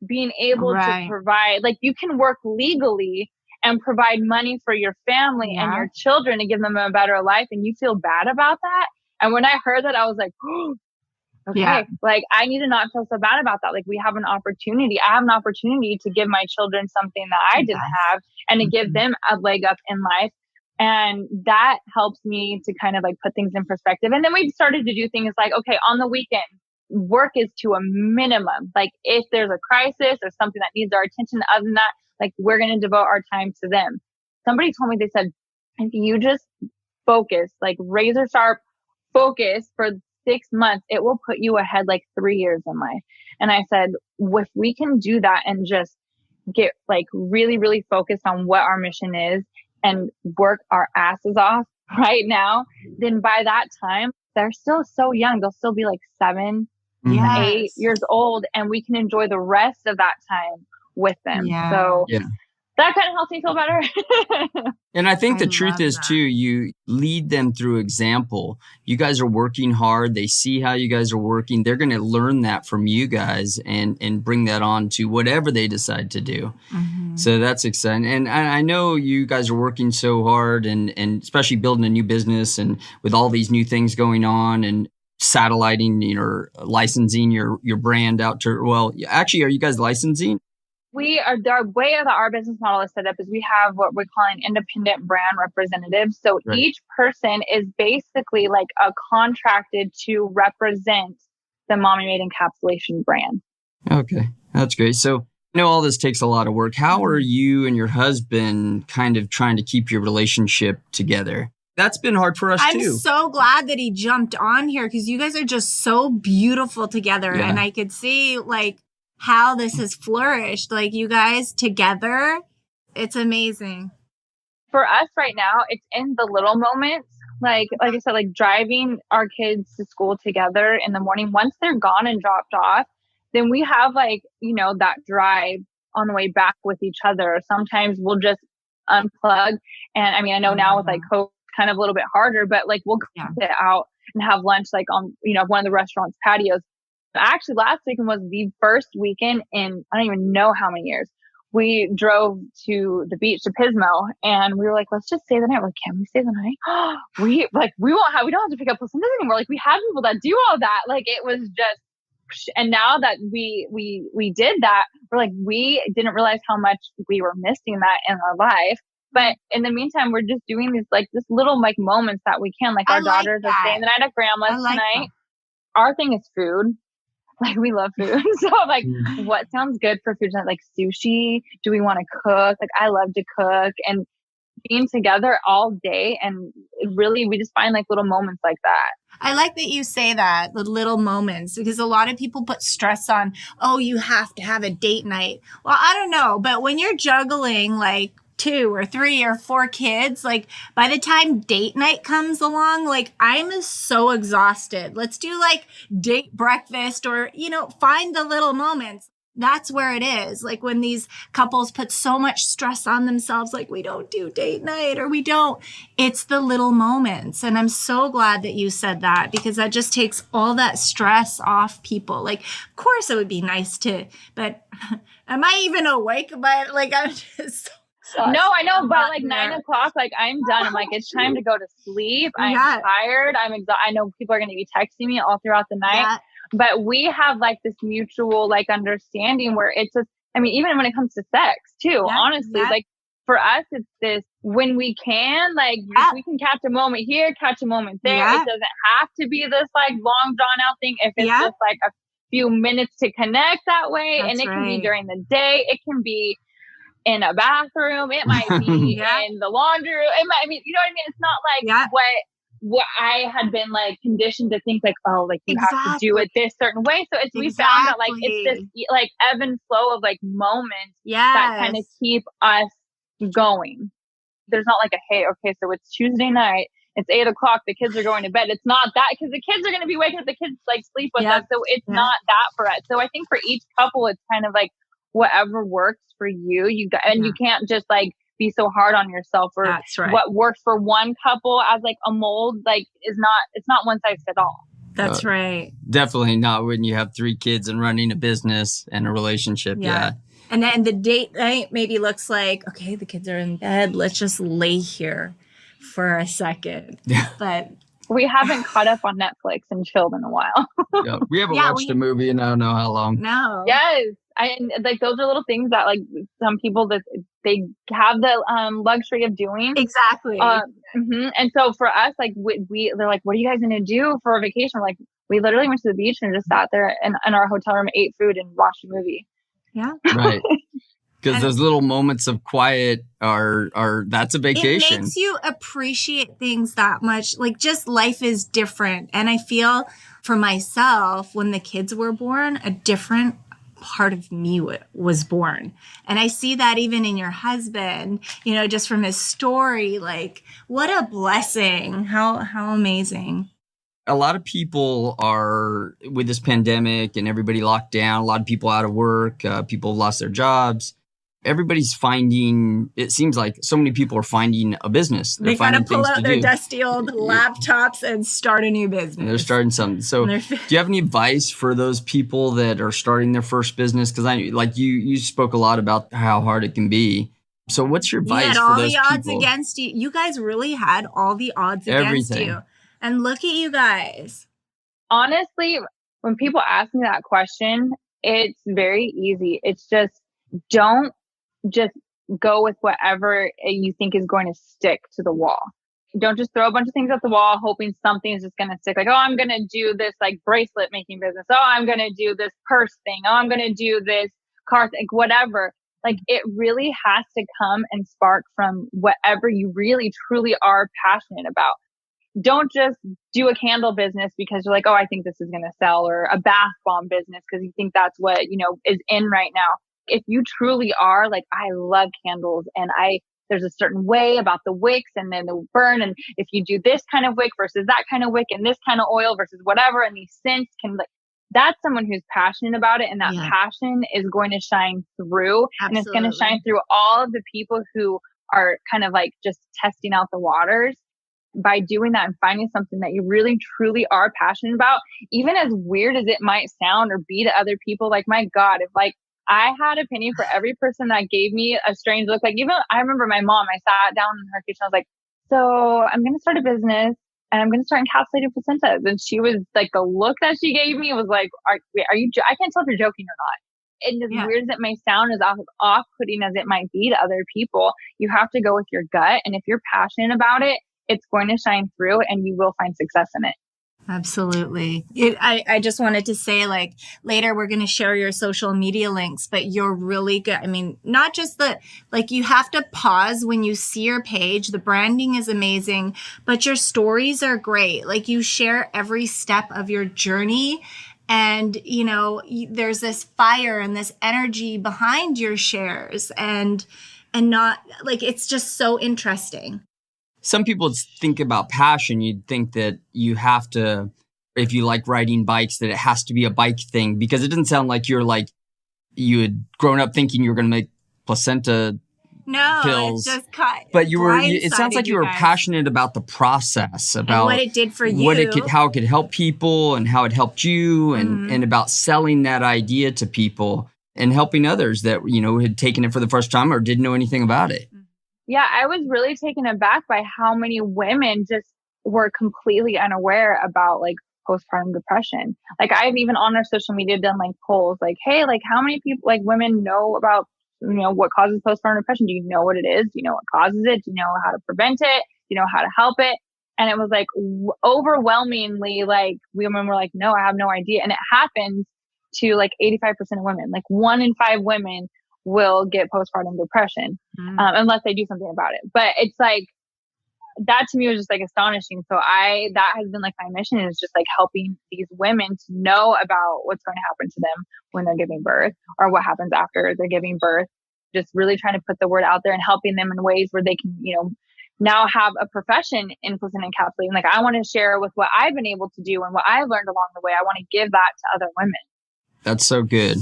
being able to provide, like you can work legally and provide money for your family and your children to give them a better life. And you feel bad about that. And when I heard that, I was like, okay, Yeah. like I need to not feel so bad about that. Like we have an opportunity. I have an opportunity to give my children something that I didn't have and to give them a leg up in life. And that helps me to kind of like put things in perspective. And then we started to do things like, okay, on the weekend, work is to a minimum. Like if there's a crisis or something that needs our attention, other than that, like we're going to devote our time to them. Somebody told me, they said, if you just focus, like razor sharp focus for 6 months, it will put you ahead like 3 years in life. And I said, if we can do that and just get like really, really focused on what our mission is and work our asses off right now, then by that time, they're still so young. They'll still be like 7, 8 years old, and we can enjoy the rest of that time with them. So that kind of helps me feel better. And I think the truth is too, you lead them through example. You guys are working hard. They see how you guys are working. They're going to learn that from you guys and bring that on to whatever they decide to do. So that's exciting. And I know you guys are working so hard and especially building a new business and with all these new things going on and satelliting or licensing your brand out to, well, actually, are you guys licensing? We are, the way that our business model is set up is we have what we call an independent brand representative. So each person is basically like a contracted to represent the Mommy Made Encapsulation brand. Okay, that's great. So I know all this takes a lot of work. How are you and your husband kind of trying to keep your relationship together? That's been hard for us too. I'm so glad that he jumped on here because you guys are just so beautiful together. And I could see like how this has flourished, like you guys together. It's amazing. For us right now, it's in the little moments. Like I said, like driving our kids to school together in the morning. Once they're gone and dropped off, then we have like, you know, that drive on the way back with each other. Sometimes we'll just unplug. And I mean, I know now with like COVID, kind of a little bit harder, but like we'll sit out and have lunch like on, you know, one of the restaurant's patios. Actually, last weekend was the first weekend in, I don't even know how many years. We drove to the beach to Pismo and we were like, let's just stay the night. We're like, can we stay the night? we don't have to pick up Sundays anymore. Like we have people that do all that. Like it was just, and now that we did that, we're like, we didn't realize how much we were missing that in our life. But in the meantime, we're just doing these like just little like moments that we can. Like our daughters are staying the night at grandma's tonight. Our thing is food. Like we love food. So like what sounds good for food tonight? Like sushi. Do we want to cook? Like I love to cook and being together all day. And really, we just find like little moments like that. I like that you say that, the little moments, because a lot of people put stress on, oh, you have to have a date night. Well, I don't know. But when you're juggling like 2 or 3 or 4 kids, like by the time date night comes along, like I'm so exhausted. Let's do like date breakfast or, you know, find the little moments. That's where it is. Like when these couples put so much stress on themselves, like we don't do date night or we don't, it's the little moments. And I'm so glad that you said that because that just takes all that stress off people. Like, of course it would be nice to, but am I even awake? But like, I'm just no, I know, but like 9 o'clock, like I'm done. I'm like, it's time to go to sleep. I'm tired. I'm exhausted. I know people are going to be texting me all throughout the night, but we have like this mutual like understanding where it's just, I mean, even when it comes to sex too, honestly, like for us, it's this when we can, like if we can catch a moment here, catch a moment there. It doesn't have to be this like long drawn out thing. If it's just like a few minutes to connect that way, and it can be during the day, it can be in a bathroom, it might be in the laundry room. It might, I mean, you know what I mean? It's not like what I had been like conditioned to think like, oh, like you have to do it this certain way. So it's, we found that like, it's this like ebb and flow of like moments that kind of keep us going. There's not like a, hey, okay, so it's Tuesday night. It's 8 o'clock. The kids are going to bed. It's not that because the kids are going to be waking up. The kids like sleep with us. So it's not that for us. So I think for each couple, it's kind of like, whatever works for you, you can't just like be so hard on yourself or what works for one couple as like a mold, like it's not one size fits all. That's right. Definitely not when you have 3 kids and running a business and a relationship. And then the date night maybe looks like, okay, the kids are in bed. Let's just lay here for a second. But We haven't caught up on Netflix and chilled in a while. Yeah, we haven't watched a movie in I don't know how long. No. Yes. And like those are little things that like some people that they have the luxury of doing. Exactly. And so for us, like they're like, what are you guys going to do for a vacation? We're like, we literally went to the beach and just sat there in our hotel room, ate food and watched a movie. Yeah. Right. Because those little moments of quiet are that's a vacation. It makes you appreciate things that much. Like just life is different. And I feel for myself, when the kids were born, a different part of me was born. And I see that even in your husband, you know, just from his story, like what a blessing. How amazing. A lot of people are with this pandemic and everybody locked down, a lot of people out of work, people lost their jobs. Everybody's finding, it seems like so many people are finding a business. They got to pull out their dusty old laptops and start a new business. And they're starting something. So do you have any advice for those people that are starting their first business? Because you spoke a lot about how hard it can be. So what's your advice for those people? All the odds against you. You guys really had all the odds against you. And look at you guys. Honestly, when people ask me that question, it's very easy. It's just don't just go with whatever you think is going to stick to the wall. Don't just throw a bunch of things at the wall hoping something is just going to stick. Like, oh, I'm going to do this like bracelet making business. Oh, I'm going to do this purse thing. Oh, I'm going to do this car thing, whatever. Like it really has to come and spark from whatever you really truly are passionate about. Don't just do a candle business because you're like, oh, I think this is going to sell, or a bath bomb business because you think that's what, you know, is in right now. If you truly are like, I love candles and there's a certain way about the wicks and then the burn. And if you do this kind of wick versus that kind of wick and this kind of oil versus whatever, and these scents can like, that's someone who's passionate about it. And that passion is going to shine through. Absolutely. And it's going to shine through all of the people who are kind of like just testing out the waters. By doing that and finding something that you really truly are passionate about, even as weird as it might sound or be to other people, like my God, if like I had a penny for every person that gave me a strange look, like even I remember my mom, I sat down in her kitchen, I was like, so I'm going to start a business and I'm going to start encapsulated placentas. And she was like, the look that she gave me was like, are you, I can't tell if you're joking or not. And as weird as it may sound, as off-putting as it might be to other people, you have to go with your gut. And if you're passionate about it, it's going to shine through and you will find success in it. Absolutely. I just wanted to say, like, later we're going to share your social media links, but you're really good. I mean, not just you have to pause when you see your page. The branding is amazing, but your stories are great. Like, you share every step of your journey. And, you know, there's this fire and this energy behind your shares and not like, it's just so interesting. Some people think about passion. You'd think that you have to, if you like riding bikes, that it has to be a bike thing, because it doesn't sound like you had grown up thinking you were going to make placenta pills. It's just cut. But it sounds like you were passionate about the process, about and what it did for you, how it could help people and how it helped you, and about selling that idea to people and helping others that, you know, had taken it for the first time or didn't know anything about it. Yeah, I was really taken aback by how many women just were completely unaware about like postpartum depression. Like I've even on our social media done like polls like, hey, like how many people, like women know about, you know, what causes postpartum depression? Do you know what it is? Do you know what causes it? Do you know how to prevent it? Do you know how to help it? And it was like overwhelmingly like women were like, no, I have no idea. And it happens to like 85% of women, like 1 in 5 women will get postpartum depression, unless they do something about it. But it's like, that to me was just like astonishing. So that has been like my mission, is just like helping these women to know about what's going to happen to them when they're giving birth or what happens after they're giving birth. Just really trying to put the word out there and helping them in ways where they can, you know, now have a profession in placenta encapsulating. Like I want to share with what I've been able to do and what I've learned along the way. I want to give that to other women. That's so good.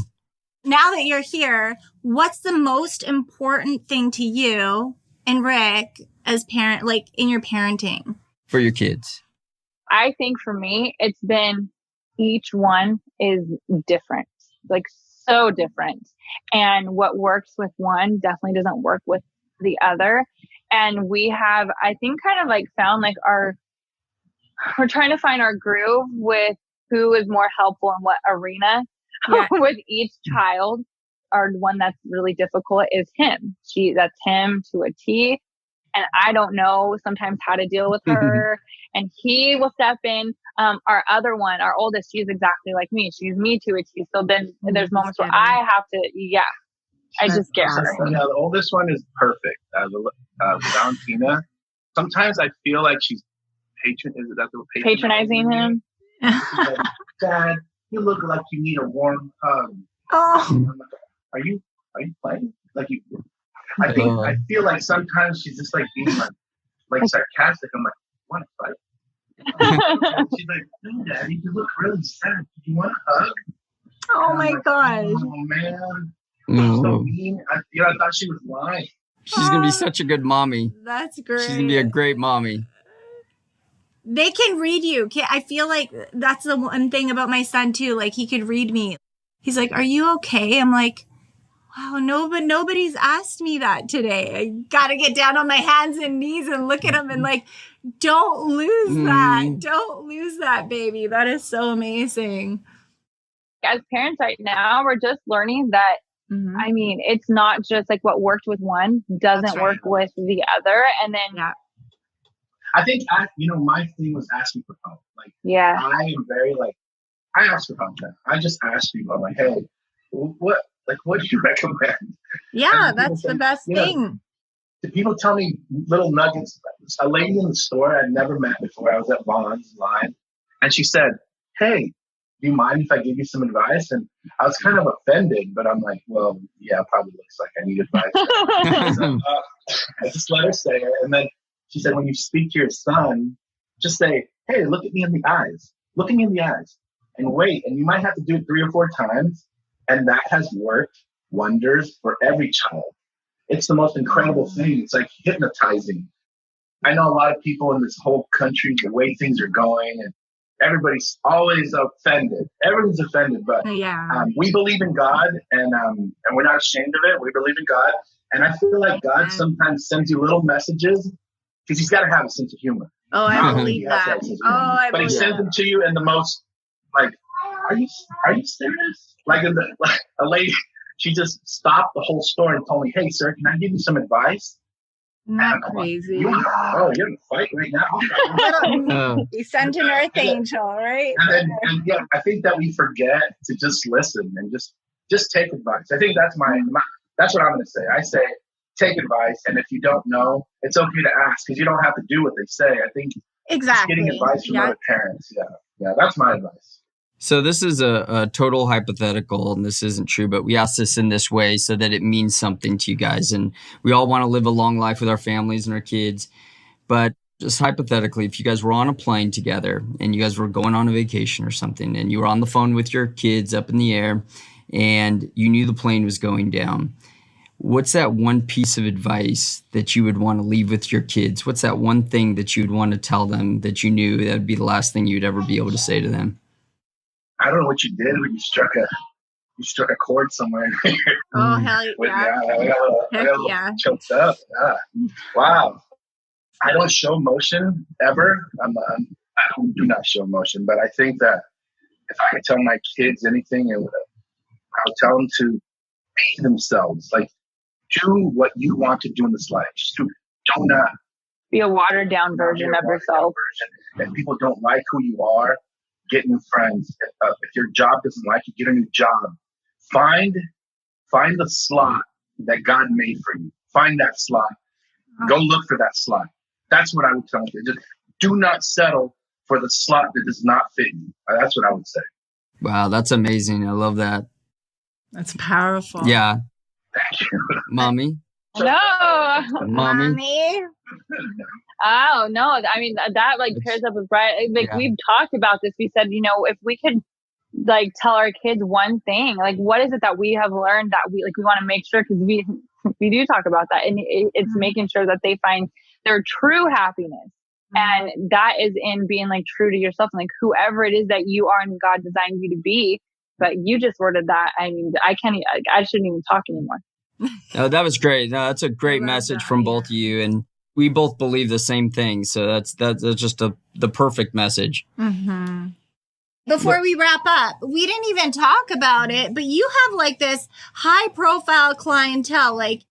Now that you're here, what's the most important thing to you and Rick as parent, like in your parenting? For your kids? I think for me, it's been each one is different, like so different. And what works with one definitely doesn't work with the other. And we have, I think, kind of like found like our we're trying to find our groove with who is more helpful in what arena. Yeah. With each child. Our one that's really difficult is him. That's him to a T. And I don't know sometimes how to deal with her. And he will step in. Our other one, our oldest, she's exactly like me. She's me to a T. So then there's moments where I have to, I just get her. Yeah, the oldest one is perfect. Valentina. Sometimes I feel like she's patronizing him. Like, Dad, you look like you need a warm hug. Oh. Are you playing? I feel like sometimes she's just like being like sarcastic. I'm like, want to fight? She's like, no, Daddy, you look really sad. Do you want a hug? Oh my gosh. Oh man. So mean. I thought she was lying. She's going to be such a good mommy. That's great. She's going to be a great mommy. They can read you. I feel like that's the one thing about my son too. Like he could read me. He's like, are you okay? I'm like, wow, no, but nobody's asked me that today. I got to get down on my hands and knees and look at him and like, don't lose that. Don't lose that, baby. That is so amazing. As parents right now, we're just learning that, I mean, it's not just like what worked with one doesn't work with the other. And then, I think, my thing was asking for help. I am very I ask for help now. I just ask people, I'm like, hey, what do you recommend? Yeah, that's the best thing. People tell me little nuggets. A lady in the store I'd never met before. I was at Vaughn's line, and she said, hey, do you mind if I give you some advice? And I was kind of offended, but I'm like, well, yeah, it probably looks like I need advice. So, I just let her say it. And then she said, when you speak to your son, just say, hey, look at me in the eyes. Look me in the eyes. And wait, and you might have to do it 3 or 4 times. And that has worked wonders for every child. It's the most incredible thing. It's like hypnotizing. I know a lot of people in this whole country, the way things are going, and everybody's always offended. Everyone's offended, but we believe in God, and we're not ashamed of it. We believe in God. And I feel like God sometimes sends you little messages because he's got to have a sense of humor. Oh, I believe that. But he sends them to you in the most, are you serious? A lady, she just stopped the whole store and told me, hey, sir, can I give you some advice? Not crazy. You're in a fight right now. He sent an earth angel, right? And I think that we forget to just listen and just take advice. I think that's that's what I'm going to say. I say, take advice. And if you don't know, it's okay to ask because you don't have to do what they say. I think getting advice from other parents. Yeah, that's my advice. So this is a total hypothetical, and this isn't true, but we ask this in this way so that it means something to you guys. And we all want to live a long life with our families and our kids. But just hypothetically, if you guys were on a plane together and you guys were going on a vacation or something, and you were on the phone with your kids up in the air, and you knew the plane was going down, what's that one piece of advice that you would want to leave with your kids? What's that one thing that you'd want to tell them that you knew that would be the last thing you'd ever be able to say to them? I don't know what you did when you struck a chord somewhere. Oh, hell I got choked up. Wow. I don't show emotion ever. I do not show emotion, but I think that if I could tell my kids anything, I would tell them to be themselves. Do what you want to do in this life. Just do not be a watered down version of yourself. If people don't like who you are, get new friends. If your job doesn't like you, get a new job. Find the slot that God made for you. Find that slot. Go look for that slot. That's what I would tell you. Just do not settle for the slot that does not fit you. That's what I would say. Wow, that's amazing. I love that. That's powerful. Yeah. Thank you. Mommy? No. Mommy? Oh, no. I mean, that pairs up with Brian. We've talked about this. We said, if we could tell our kids one thing, what is it that we have learned that we want to make sure, because we do talk about that, and it's making sure that they find their true happiness. And that is in being true to yourself and whoever it is that you are and God designed you to be. But you just worded that. I mean, I shouldn't even talk anymore. Oh, that was great. No, that's a great message from both of you. And we both believe the same thing. So that's just the perfect message. Mm-hmm. Before we wrap up, we didn't even talk about it, but you have like this high profile clientele. Like,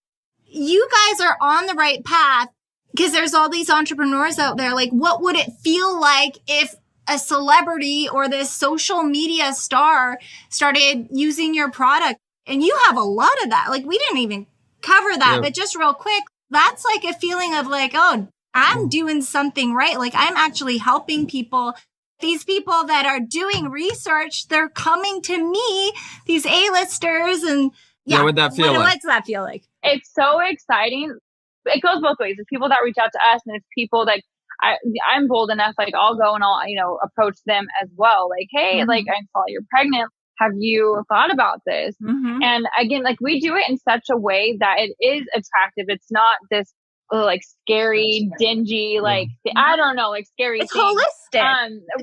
you guys are on the right path because there's all these entrepreneurs out there. Like, what would it feel like if a celebrity or this social media star started using your product? And you have a lot of that. Like, we didn't even cover that, but just real quick, that's like a feeling of like, oh, I'm doing something right. Like, I'm actually helping people. These people that are doing research, they're coming to me, these A-listers. And what'd that feel like? What's that feel like? It's so exciting. It goes both ways. There's people that reach out to us, and there's people that I'm bold enough, like I'll go and I'll, approach them as well. Like, hey, like I saw you're pregnant. Have you thought about this? Mm-hmm. And again, like we do it in such a way that it is attractive. It's not this like scary, dingy, like I don't know, like scary. It's thing. holistic.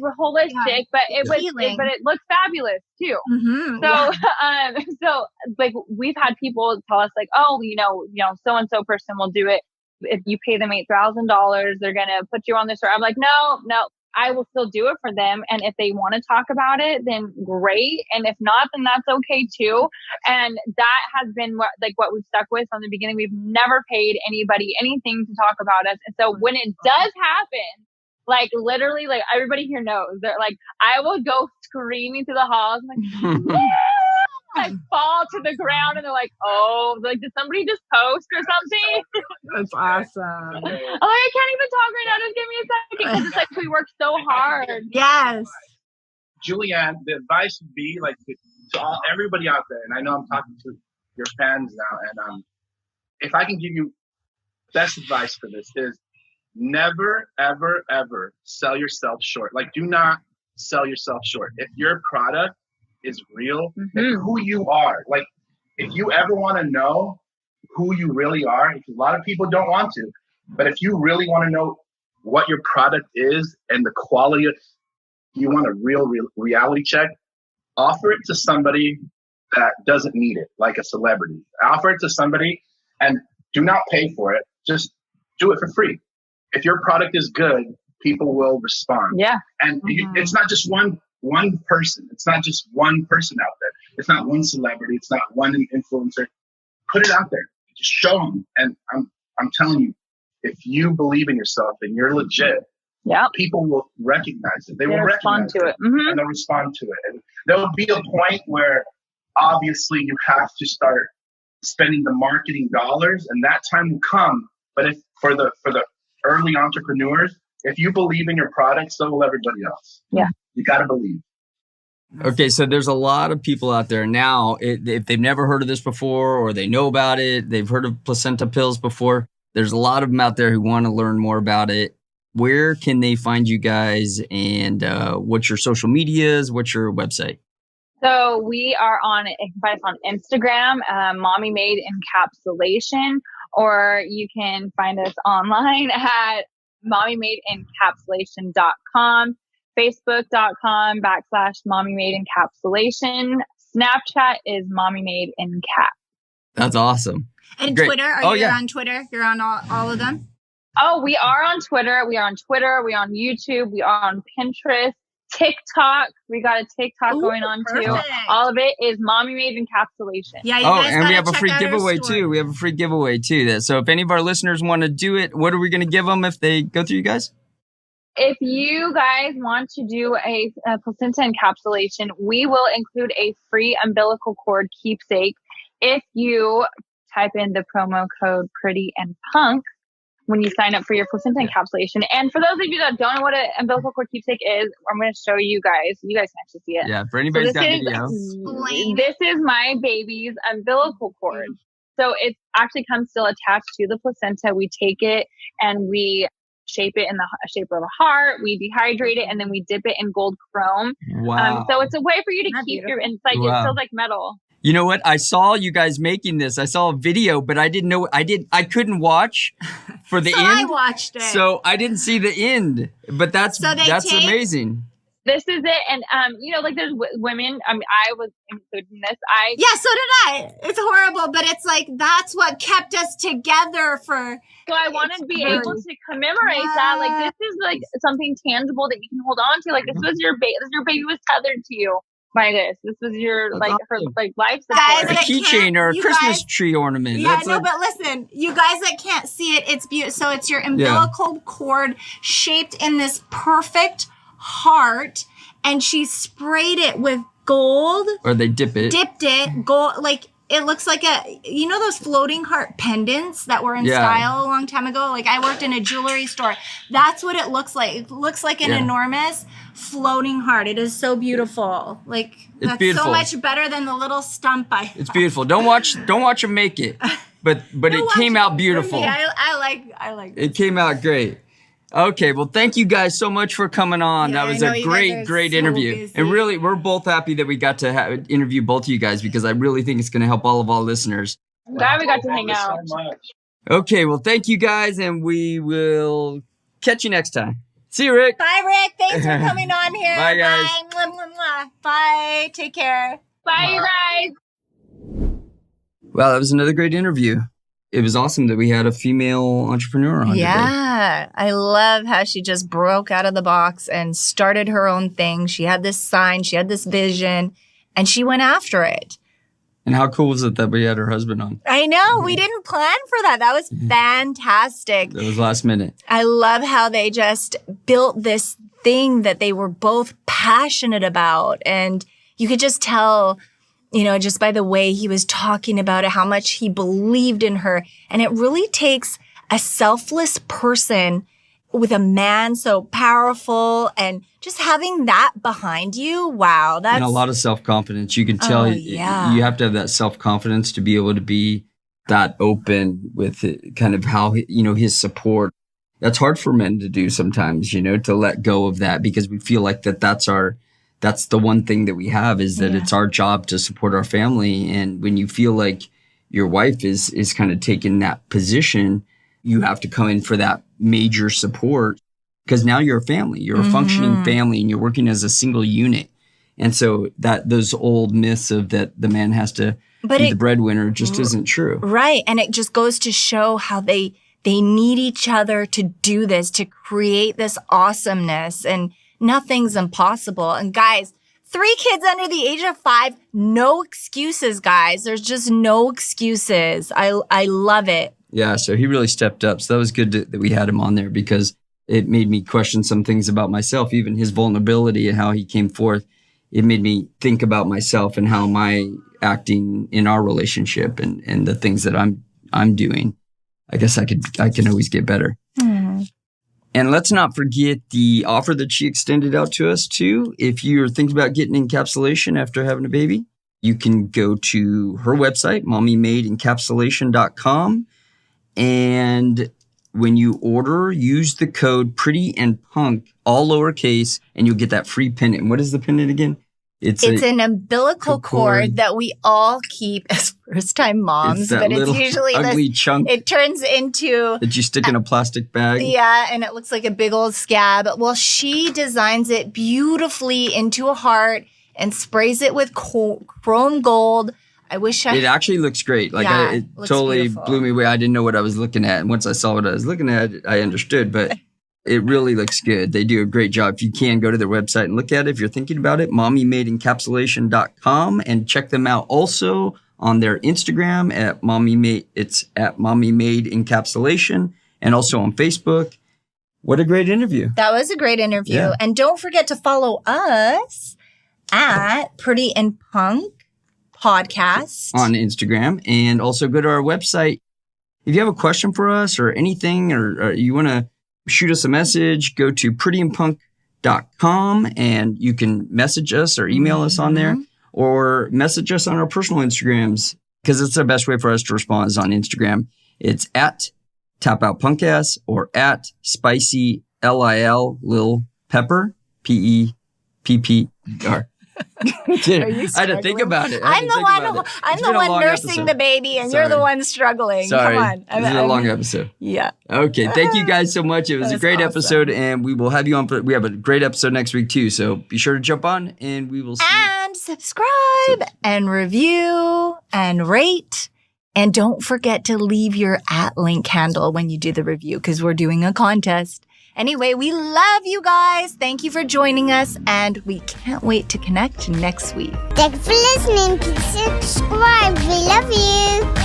Holistic, but it looks fabulous too. Mm-hmm. So like we've had people tell us like, oh, so and so person will do it. If you pay them $8,000, they're gonna put you on this. I'm like, no. I will still do it for them. And if they want to talk about it, then great. And if not, then that's okay too. And that has been what we've stuck with from the beginning. We've never paid anybody anything to talk about us. And so when it does happen, like literally, like everybody here knows, they're like, I will go screaming through the halls. I'm like, yeah! I fall to the ground and they're like, oh, like, did somebody just post or something? That's awesome. I can't even talk right now. Just give me a second. Because it's like we work so hard. Yes. Juliane, the advice would be like to everybody out there, and I know I'm talking to your fans now, and if I can give you best advice for this is never, ever, ever sell yourself short. Like, do not sell yourself short. If your product is real, who you are. Like, if you ever want to know who you really are, because a lot of people don't want to, but if you really want to know what your product is and the quality of, you want a real reality check, offer it to somebody that doesn't need it, like a celebrity. Offer it to somebody and do not pay for it. Just do it for free. If your product is good, people will respond. Yeah. And it's not just one person. It's not just one person out there. It's not one celebrity. It's not one influencer. Put it out there. Just show them. And I'm telling you, if you believe in yourself and you're legit, people will recognize it. They will respond recognize to it. Mm-hmm. And they'll respond to it. And there will be a point where obviously you have to start spending the marketing dollars, and that time will come. But if for the early entrepreneurs, if you believe in your product, so will everybody else. Yeah. You got to believe. Okay, so there's a lot of people out there now, if they've never heard of this before or they know about it, they've heard of placenta pills before. There's a lot of them out there who want to learn more about it. Where can they find you guys, and what's your social medias? What's your website? So we are you can find us on Instagram, Mommy Made Encapsulation, or you can find us online at mommymadeencapsulation.com. Facebook.com/Mommy Made Encapsulation. Snapchat is Mommy Made Encap. That's awesome. And Great. Twitter? Are you on Twitter? You're on all of them? Oh, we are on Twitter. We are on YouTube. We are on Pinterest. TikTok. We got a TikTok going on too. All of it is Mommy Made Encapsulation. Yeah, you guys and we have a check free out giveaway too. We have a free giveaway too. So if any of our listeners want to do it, what are we going to give them if they go through you guys? If you guys want to do a placenta encapsulation, we will include a free umbilical cord keepsake if you type in the promo code Pretty and Punk when you sign up for your placenta encapsulation. And for those of you that don't know what an umbilical cord keepsake is, I'm going to show you guys. You guys can actually see it. Yeah, for anybody who's got video. This is my baby's umbilical cord. So it actually comes still attached to the placenta. We take it and we shape it in the shape of a heart. We dehydrate it and then we dip it in gold chrome. Wow. So it's a way for you to keep your, it's like, it feels like metal. You know what? I saw you guys making this. I saw a video, but I didn't know. I couldn't watch for the end. I watched it. So I didn't see the end. But that's amazing. This is it. And, like there's women, I mean, I was included in this. Yeah, so did I. It's horrible, but it's like, that's what kept us together for. So I want to be able to commemorate that. Like, this is like something tangible that you can hold on to. Like, this was your baby was tethered to you by this. This was your, That's her awesome. like life Guys, support. A keychain or a Christmas tree ornament. Yeah, but listen, you guys that can't see it, it's beautiful. So it's your umbilical cord shaped in this perfect heart, and she sprayed it with gold. Or they dipped it Gold, like it looks like those floating heart pendants that were in style a long time ago. Like I worked in a jewelry store. That's what it looks like. It looks like an enormous floating heart. It is so beautiful. Like that's beautiful. So much better than the little stump It's beautiful. Don't watch them make it. But it came out beautiful. I like it. Came out great. Okay, well, thank you guys so much for coming on. Yeah, that was a great interview. Busy. And really, we're both happy that we got to interview both of you guys because I really think it's going to help all of our listeners. I'm glad we got to hang out. Okay, well, thank you guys, and we will catch you next time. See you, Rick. Bye, Rick. Thanks for coming on here. Bye, guys. Bye. Mwah, mwah, mwah. Bye. Take care. Bye, you guys. Well, that was another great interview. It was awesome that we had a female entrepreneur on today. I love how she just broke out of the box and started her own thing. She had this sign, she had this vision, and she went after it. And how cool was it that we had her husband on? I know. We didn't plan for that. That was fantastic. That was last minute. I love how they just built this thing that they were both passionate about. And you could just tell, just by the way he was talking about it, how much he believed in her. And it really takes a selfless person with a man so powerful and just having that behind you. Wow. That's and a lot of self-confidence. You can tell you have to have that self-confidence to be able to be that open with it, kind of how, his support. That's hard for men to do sometimes, to let go of that because we feel like that's the one thing that we have is that it's our job to support our family. And when you feel like your wife is kind of taking that position, you have to come in for that major support because now you're a family, you're a functioning family and you're working as a single unit. And so that those old myths of that the man has to be the breadwinner just isn't true. Right. And it just goes to show how they need each other to do this, to create this awesomeness, and nothing's impossible. And guys, 3 kids under the age of 5, no excuses, guys. There's just no excuses. I love it. Yeah, so he really stepped up. So that was good that we had him on there because it made me question some things about myself, even his vulnerability and how he came forth. It made me think about myself and how am I acting in our relationship and the things that I'm doing. I guess I can always get better. And let's not forget the offer that she extended out to us too. If you're thinking about getting encapsulation after having a baby, you can go to her website, mommymadeencapsulation.com. And when you order, use the code Pretty and Punk, all lowercase, and you'll get that free pendant. What is the pendant again? It's an umbilical cord that we all keep as first-time moms, but it's usually ugly chunk. It turns into that you stick in a plastic bag. Yeah, and it looks like a big old scab. Well, she designs it beautifully into a heart and sprays it with chrome gold. It actually looks great. It totally blew me away. I didn't know what I was looking at. And once I saw what I was looking at, I understood. But it really looks good. They do a great job. If you can, go to their website and look at it. If you're thinking about it, mommymadeencapsulation.com, and check them out also on their Instagram at it's at mommymadeencapsulation, and also on Facebook. What a great interview. That was a great interview. Yeah. And don't forget to follow us at Pretty and Punk Podcast on Instagram, and also go to our website. If you have a question for us or anything, or you want to shoot us a message, go to prettyandpunk.com and you can message us or email us on there, or message us on our personal Instagrams, because it's the best way for us to respond is on Instagram. It's at tapoutpunkass or at spicy LIL Lil Pepper, PEPPER. Are you I had to think struggling? about it. I'm the one nursing the baby, and you're the one struggling. Sorry. Come on. This is a long episode. Yeah. Okay. Thank you guys so much. It was a That's great awesome. episode, and we will have you on. We have a great episode next week too. So be sure to jump on, and we will see you. And subscribe and review and rate. And don't forget to leave your @link handle when you do the review because we're doing a contest. Anyway, we love you guys. Thank you for joining us, and we can't wait to connect next week. Thanks for listening. Please subscribe. We love you.